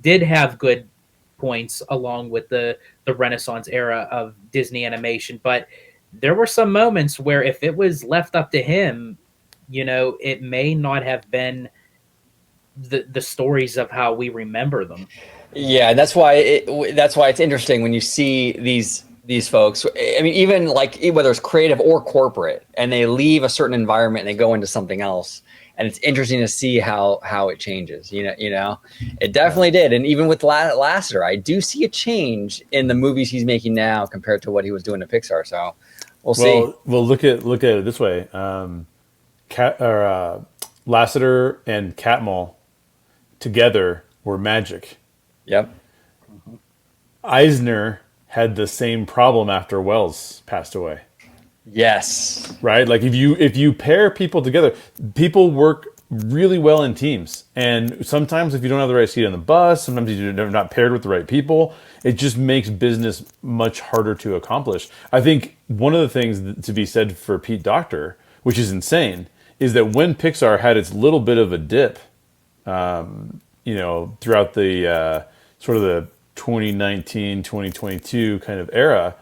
did have good points along with the Renaissance era of Disney animation, but there were some moments where if it was left up to him, it may not have been the stories of how we remember them. Yeah, that's why it's interesting when you see these folks. I mean, even like whether it's creative or corporate, and they leave a certain environment and they go into something else, and it's interesting to see how it changes. It definitely did. And even with Lasseter, I do see a change in the movies he's making now compared to what he was doing at Pixar. So we'll see. Well, look at it this way: Lasseter and Catmull together were magic. Yep. Eisner had the same problem after Wells passed away. Yes. Right? Like if you pair people together, people work really well in teams. And sometimes if you don't have the right seat on the bus, sometimes you're not paired with the right people, it just makes business much harder to accomplish. I think one of the things to be said for Pete Docter, which is insane, is that when Pixar had its little bit of a dip, throughout the sort of the 2019, 2022 kind of era,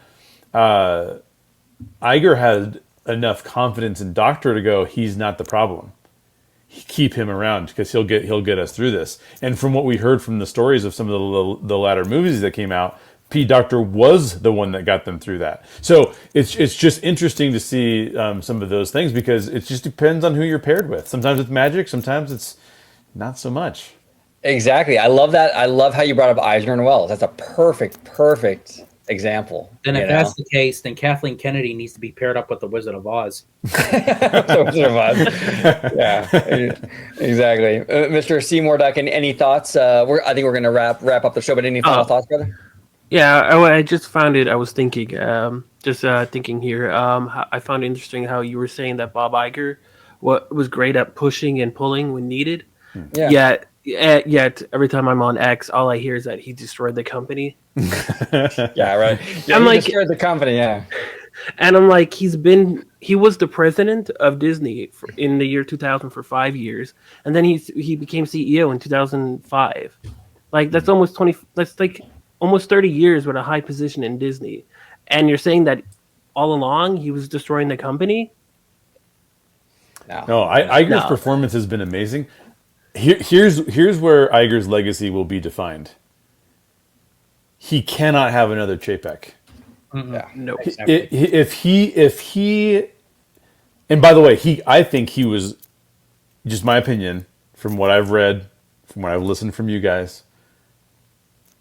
Iger had enough confidence in Docter to go, he's not the problem. Keep him around because he'll get us through this. And from what we heard from the stories of some of the latter movies that came out, Pete Docter was the one that got them through that. So it's just interesting to see some of those things because it just depends on who you're paired with. Sometimes it's magic, sometimes it's not so much. Exactly. I love that. I love how you brought up Eisner and Wells. That's a perfect example. Then if that's the case, then Kathleen Kennedy needs to be paired up with the Wizard of Oz. The Wizard of Oz. Yeah, exactly. Mr. Seymour Duncan, any thoughts? I think we're going to wrap up the show, but any final thoughts, brother? Yeah, I just found it. I was thinking, thinking here. I found it interesting how you were saying that Bob Iger was great at pushing and pulling when needed. Yeah. Yet every time I'm on X, all I hear is that he destroyed the company. Yeah, right. Yeah, I'm he like, destroyed the company. Yeah, and I'm like, he's been he was the president of Disney in the year 2000 for 5 years, and then he became CEO in 2005. Like that's almost 20. That's like almost 30 years with a high position in Disney, and you're saying that all along he was destroying the company? No. No, Iger's No. performance has been amazing. Here's where Iger's legacy will be defined. He cannot have another Chapek. Yeah. No. If he, and by the way, I think he was, just my opinion, from what I've read, from what I've listened from you guys.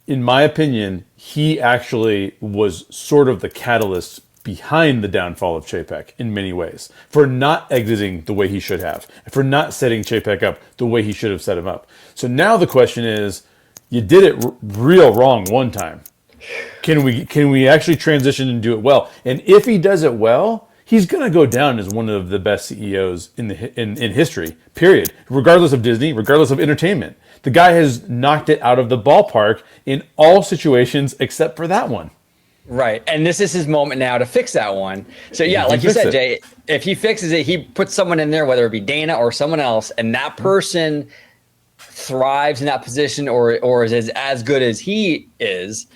In my opinion, he actually was sort of the catalyst behind the downfall of Chapek in many ways, for not exiting the way he should have, for not setting Chapek up the way he should have set him up. So now the question is, you did it real wrong one time. Can we actually transition and do it well? And if he does it well, he's going to go down as one of the best CEOs in history. Period. Regardless of Disney, regardless of entertainment, the guy has knocked it out of the ballpark in all situations except for that one. Right. And this is his moment now to fix that one. So, yeah, like you said, Jay, if he fixes it, he puts someone in there, whether it be Dana or someone else, and that person thrives in that position or is as good as he is,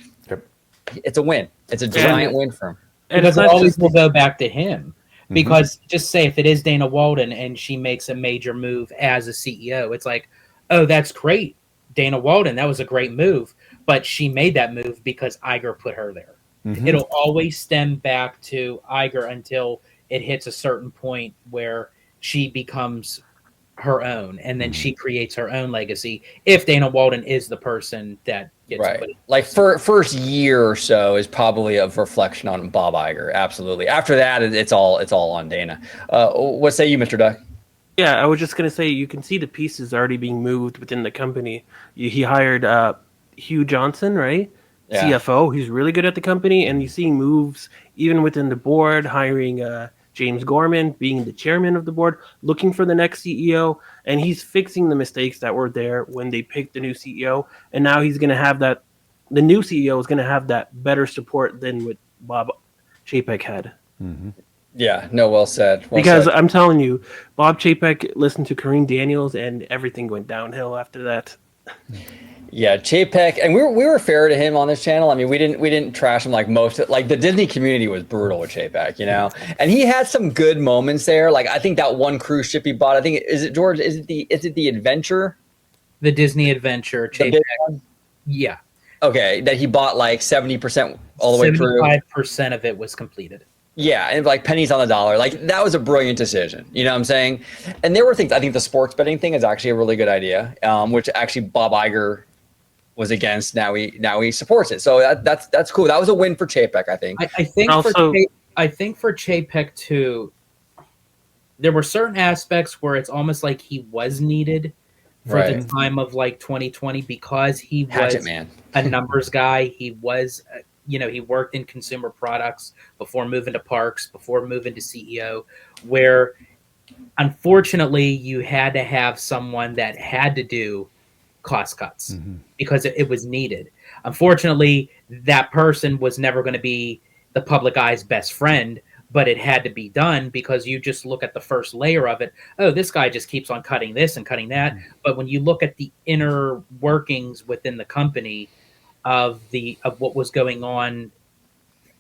it's a win. It's a giant win for him. And because it always will go back to him. Because just say if it is Dana Walden and she makes a major move as a CEO, it's like, oh, that's great. Dana Walden, that was a great move. But she made that move because Iger put her there. It'll always stem back to Iger until it hits a certain point where she becomes her own, and then she creates her own legacy. If Dana Walden is the person that gets put in. Like first year or so is probably a reflection on Bob Iger. Absolutely. After that, it's all on Dana. What say you, Mr. Duck? Yeah, I was just gonna say you can see the pieces already being moved within the company. He hired Hugh Johnson, right? Yeah. CFO. He's really good at the company, and you see moves even within the board, hiring James Gorman, being the chairman of the board, looking for the next CEO, and he's fixing the mistakes that were there when they picked the new CEO. And now he's going to have that. The new CEO is going to have that better support than what Bob Chapek had. Yeah, no, well said. Because I'm telling you, Bob Chapek listened to Kareem Daniels, and everything went downhill after that. Yeah, Chapek, and we were fair to him on this channel. I mean, we didn't trash him like the Disney community was brutal with Chapek, and he had some good moments there. Like I think that one cruise ship he bought. I think is it George? Is it the Adventure? The Disney Adventure, Chapek. Yeah. Okay, that he bought like 70% all the way through. 75% of it was completed. Yeah, and like pennies on the dollar. Like that was a brilliant decision. You know what I'm saying? And there were things. I think the sports betting thing is actually a really good idea, which actually Bob Iger was against. Now he supports it. So that's cool. That was a win for Chapek, I think. I think for Chapek too, there were certain aspects where it's almost like he was needed for the time of like 2020 because he was a numbers guy. He was, he worked in consumer products before moving to parks, before moving to CEO, where unfortunately you had to have someone that had to do cost cuts because it was needed. Unfortunately, that person was never going to be the public eye's best friend, but it had to be done because you just look at the first layer of it. Oh, this guy just keeps on cutting this and cutting that. But when you look at the inner workings within the company of what was going on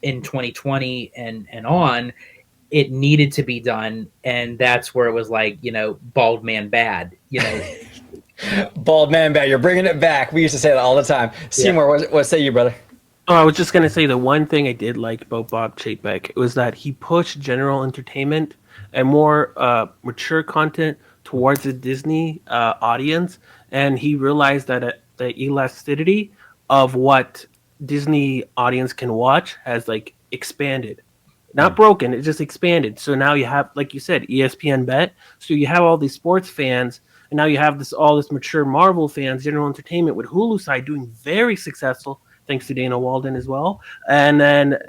in 2020 and on, it needed to be done. And that's where it was like, bald man bad, Bald man bad. You're bringing it back. We used to say that all the time. Seymour, what say you, brother? Oh, I was just going to say the one thing I did like about Bob Chapek was that he pushed general entertainment and more mature content towards the Disney audience. And he realized that the elasticity of what Disney audience can watch has like expanded. Not broken, it just expanded. So now you have, like you said, ESPN Bet. So you have all these sports fans, and now you have all this mature Marvel fans, general entertainment, with Hulu side doing very successful, thanks to Dana Walden as well. And then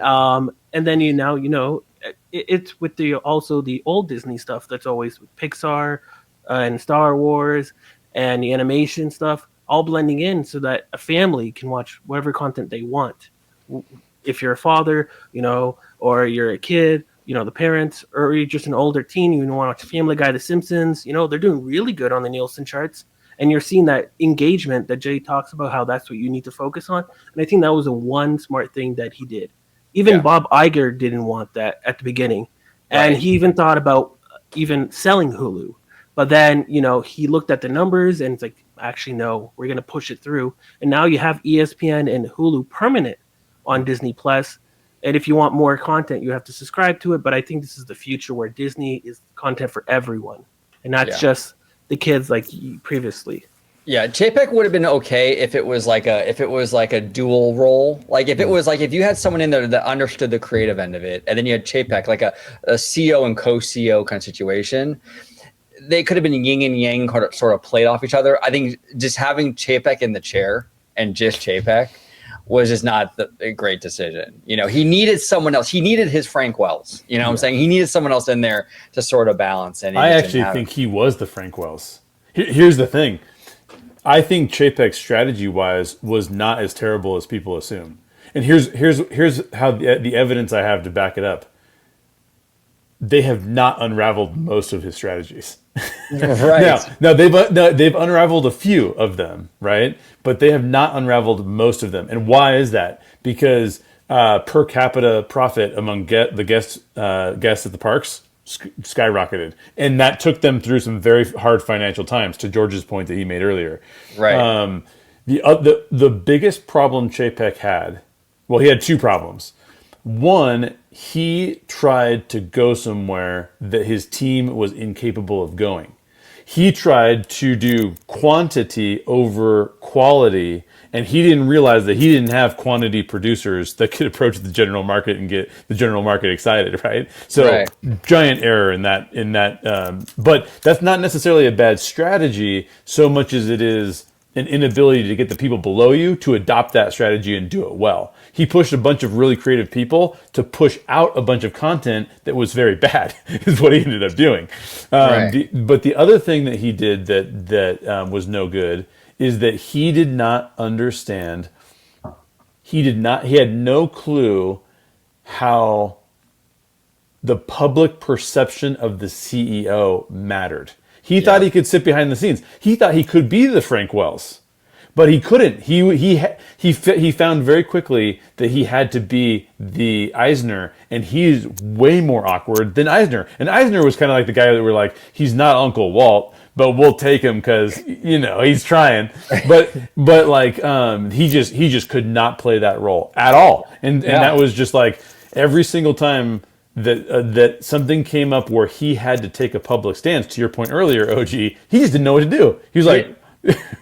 it's with also the old Disney stuff that's always with Pixar and Star Wars and the animation stuff, all blending in so that a family can watch whatever content they want. If you're a father, or you're a kid, the parents, or you're just an older teen, you want to watch Family Guy, The Simpsons, they're doing really good on the Nielsen charts. And you're seeing that engagement that Jay talks about, how that's what you need to focus on. And I think that was the one smart thing that he did. Even Bob Iger didn't want that at the beginning. And he even thought about even selling Hulu. But then, he looked at the numbers and it's like, actually, no, we're going to push it through. And now you have ESPN and Hulu permanent on Disney Plus. And if you want more content, you have to subscribe to it. But I think this is the future where Disney is content for everyone and not just the kids like previously. Yeah, Chapek would have been okay if it was like a dual role. Like if it was like if you had someone in there that understood the creative end of it, and then you had Chapek like a CEO and co-CEO kind of situation. They could have been yin and yang, sort of played off each other. I think just having Chapek in the chair and just Chapek was just not a great decision. He needed someone else. He needed his Frank Wells. What I'm saying? He needed someone else in there to sort of balance. And I actually think he was the Frank Wells. Here's the thing. I think Chapek's strategy-wise was not as terrible as people assume. And here's how the evidence I have to back it up. They have not unraveled most of his strategies. Right. Now they've unraveled a few of them, right? But they have not unraveled most of them. And why is that? Because per capita profit among the guests at the parks skyrocketed, and that took them through some very hard financial times. To George's point that he made earlier, right? The biggest problem Chapek had, well, he had two problems. One, he tried to go somewhere that his team was incapable of going. He tried to do quantity over quality, and he didn't realize that he didn't have quantity producers that could approach the general market and get the general market excited, right? So giant error in that. But that's not necessarily a bad strategy so much as it is an inability to get the people below you to adopt that strategy and do it well. He pushed a bunch of really creative people to push out a bunch of content that was very bad, is what he ended up doing. But the other thing that he did that was no good is that he did not understand. He had no clue how the public perception of the CEO mattered. He thought he could sit behind the scenes. He thought he could be the Frank Wells, but he couldn't. He found very quickly that he had to be the Eisner, and he's way more awkward than Eisner. And Eisner was kind of like the guy that were like, he's not Uncle Walt, but we'll take him because he's trying. But he just could not play that role at all. And that was just like every single time that something came up where he had to take a public stance. To your point earlier, OG, he just didn't know what to do. He was like,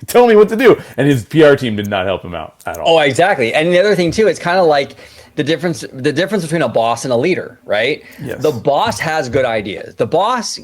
tell me what to do. And his PR team did not help him out at all. Oh, exactly. And the other thing too, it's kind of like the difference between a boss and a leader, right? Yes. The boss has good ideas. The boss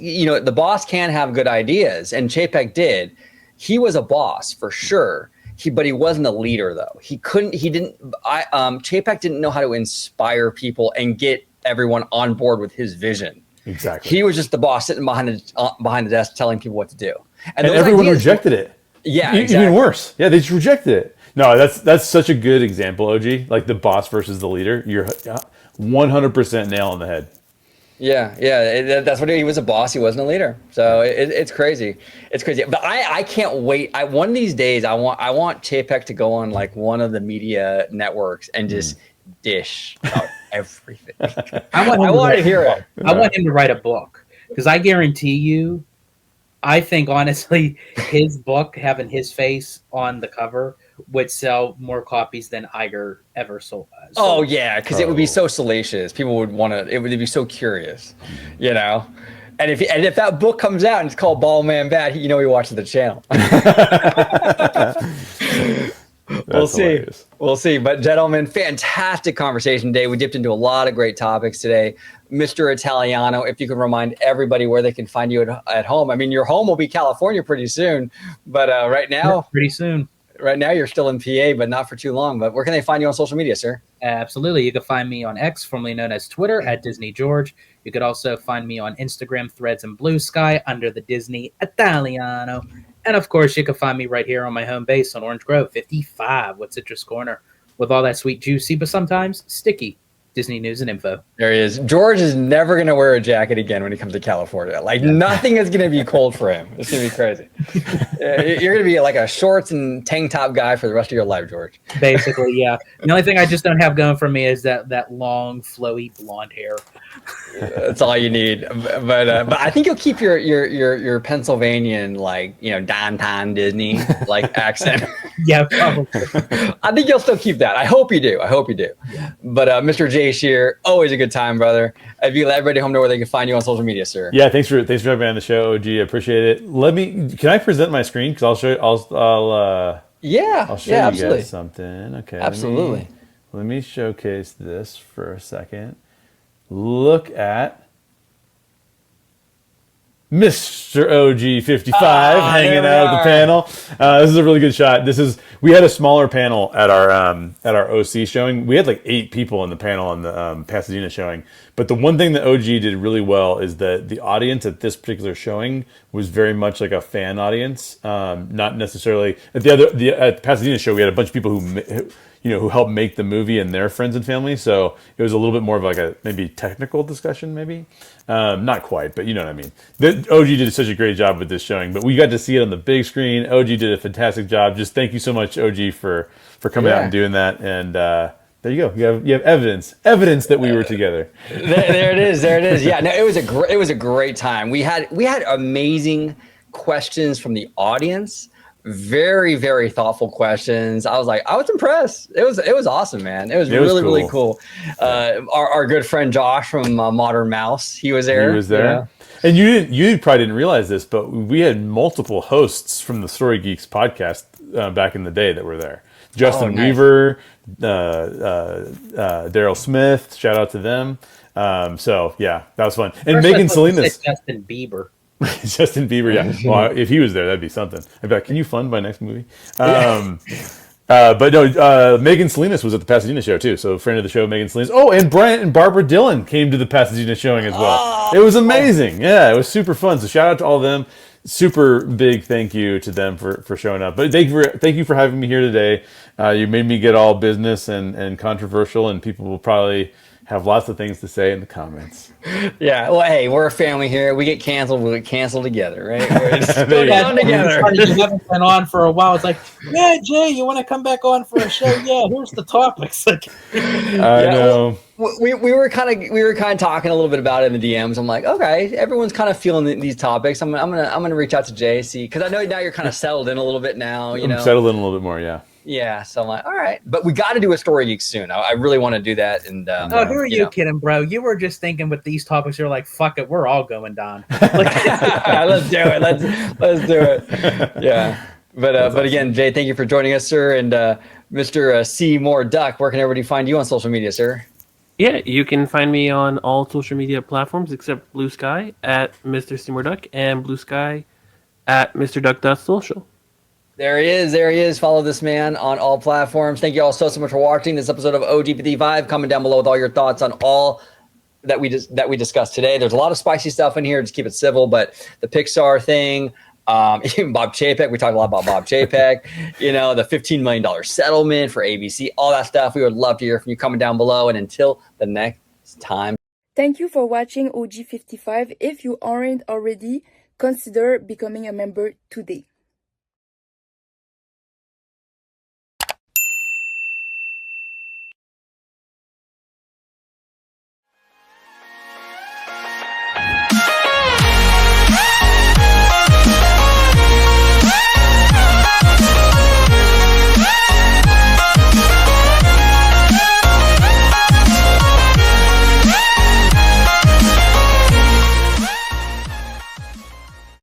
can have good ideas, and Chapek did. He was a boss for sure. But he wasn't a leader though. Chapek didn't know how to inspire people and get everyone on board with his vision. Exactly. He was just the boss sitting behind the desk telling people what to do. And everyone rejected it. Yeah, Even worse. Yeah, they just rejected it. No, that's such a good example, OG. Like the boss versus the leader. You're 100% nail on the head. Yeah. That's what he was, a boss. He wasn't a leader. So it's crazy. It's crazy. But I can't wait. One of these days, I want Chapek to go on like one of the media networks and just dish out everything. I want to hear it. I want him to write a book, because I guarantee you, I think honestly, his book having his face on the cover would sell more copies than Iger ever sold. Oh yeah, because it would be so salacious. People would want to. It would be so curious, And if that book comes out and it's called Ball Man Bad, he watches the channel. We'll see. Hilarious. We'll see. But gentlemen, fantastic conversation today. We dipped into a lot of great topics today. Mr. Italiano, if you can remind everybody where they can find you at home. I mean, your home will be California pretty soon, but right now, pretty soon. Right now, you're still in PA, but not for too long. But where can they find you on social media, sir? Absolutely. You can find me on X, formerly known as Twitter, at Disney George. You could also find me on Instagram, Threads, and Blue Sky under the Disney Italiano. And of course, you can find me right here on my home base on Orange Grove 55 with Citrus Corner, with all that sweet, juicy, but sometimes sticky Disney News and Info. There he is. George is never going to wear a jacket again when he comes to California. Like, nothing is going to be cold for him. It's going to be crazy. You're going to be like a shorts and tank top guy for the rest of your life, George. Basically, yeah. The only thing I just don't have going for me is that long, flowy blonde hair. That's all you need. But I think you'll keep your Pennsylvanian, like, downtown Disney like accent. Yeah, probably. I think you'll still keep that. I hope you do. Yeah. But Mr. Jay Shear, always a good time, brother. If you let everybody home know where they can find you on social media, sir. Yeah, thanks for having me on the show, OG. I appreciate it. Can I present my screen? Because I'll show you absolutely. guys something. Okay. Absolutely. Let me showcase this for a second. Look at Mr. OG55 hanging out at the panel. This is a really good shot. We had a smaller panel at our OC showing. We had like 8 people in the panel on the Pasadena showing. But the one thing that OG did really well is that the audience at this particular showing was very much like a fan audience. Not necessarily at the Pasadena show. We had a bunch of people who helped make the movie and their friends and family. So it was a little bit more of like a maybe technical discussion, maybe. Not quite, but you know what I mean. OG did such a great job with this showing, but we got to see it on the big screen. OG did a fantastic job. Just thank you so much, OG, for coming out and doing that. And there you go. You have evidence that we were together. There it is. Yeah, no, it was a great time. We had amazing questions from the audience. Very, very thoughtful questions. I was impressed. It was awesome, man. It was really cool. Our good friend Josh from Modern Mouse, he was there. Yeah. And you probably didn't realize this, but we had multiple hosts from the Story Geeks podcast back in the day that were there. Justin Weaver, Daryl Smith. Shout out to them. So yeah, that was fun. And Megan Salinas. Justin Bieber. Justin Bieber, yeah. Well, if he was there, that'd be something. I'd be like, can you fund my next movie? But no, Megan Salinas was at the Pasadena show too. So friend of the show, Megan Salinas. Oh, and Bryant and Barbara Dillon came to the Pasadena showing as well. It was amazing. Yeah, it was super fun. So shout out to all of them. Super big thank you to them for showing up. But thank you for having me here today. You made me get all business and controversial, and people will probably have lots of things to say in the comments. Yeah, well, hey, we're a family here. We get canceled, we get canceled together, right? We're just going down together. You haven't been on for a while. It's like, yeah, Jay, you want to come back on for a show? Yeah, here's the topics. Like, I know. We were kind of talking a little bit about it in the DMs. I'm like, okay, everyone's kind of feeling these topics. I'm gonna reach out to Jay, see, because I know now you're kind of settled in a little bit now. I'm settled in a little bit more, yeah. Yeah, so I'm like, all right, but we got to do a Story Geek soon. I really want to do that. And who are you kidding, bro? You were just thinking with these topics, you're like, fuck it, we're all going down. Let's do it. Let's do it. Yeah, but again, Jay, thank you for joining us, sir. And Mr. Seymour Duck, where can everybody find you on social media, sir? Yeah, you can find me on all social media platforms except Blue Sky at Mr. Seymour Duck and Blue Sky at Mr. Duck.social. There he is. Follow this man on all platforms. Thank you all so much for watching this episode of OG55. Comment down below with all your thoughts on all that we discussed today. There's a lot of spicy stuff in here. Just keep it civil. But the Pixar thing, even Bob Chapek, we talked a lot about Bob Chapek. The $15 million settlement for ABC, all that stuff. We would love to hear from you. Comment down below. And until the next time. Thank you for watching OG55. If you aren't already, consider becoming a member today.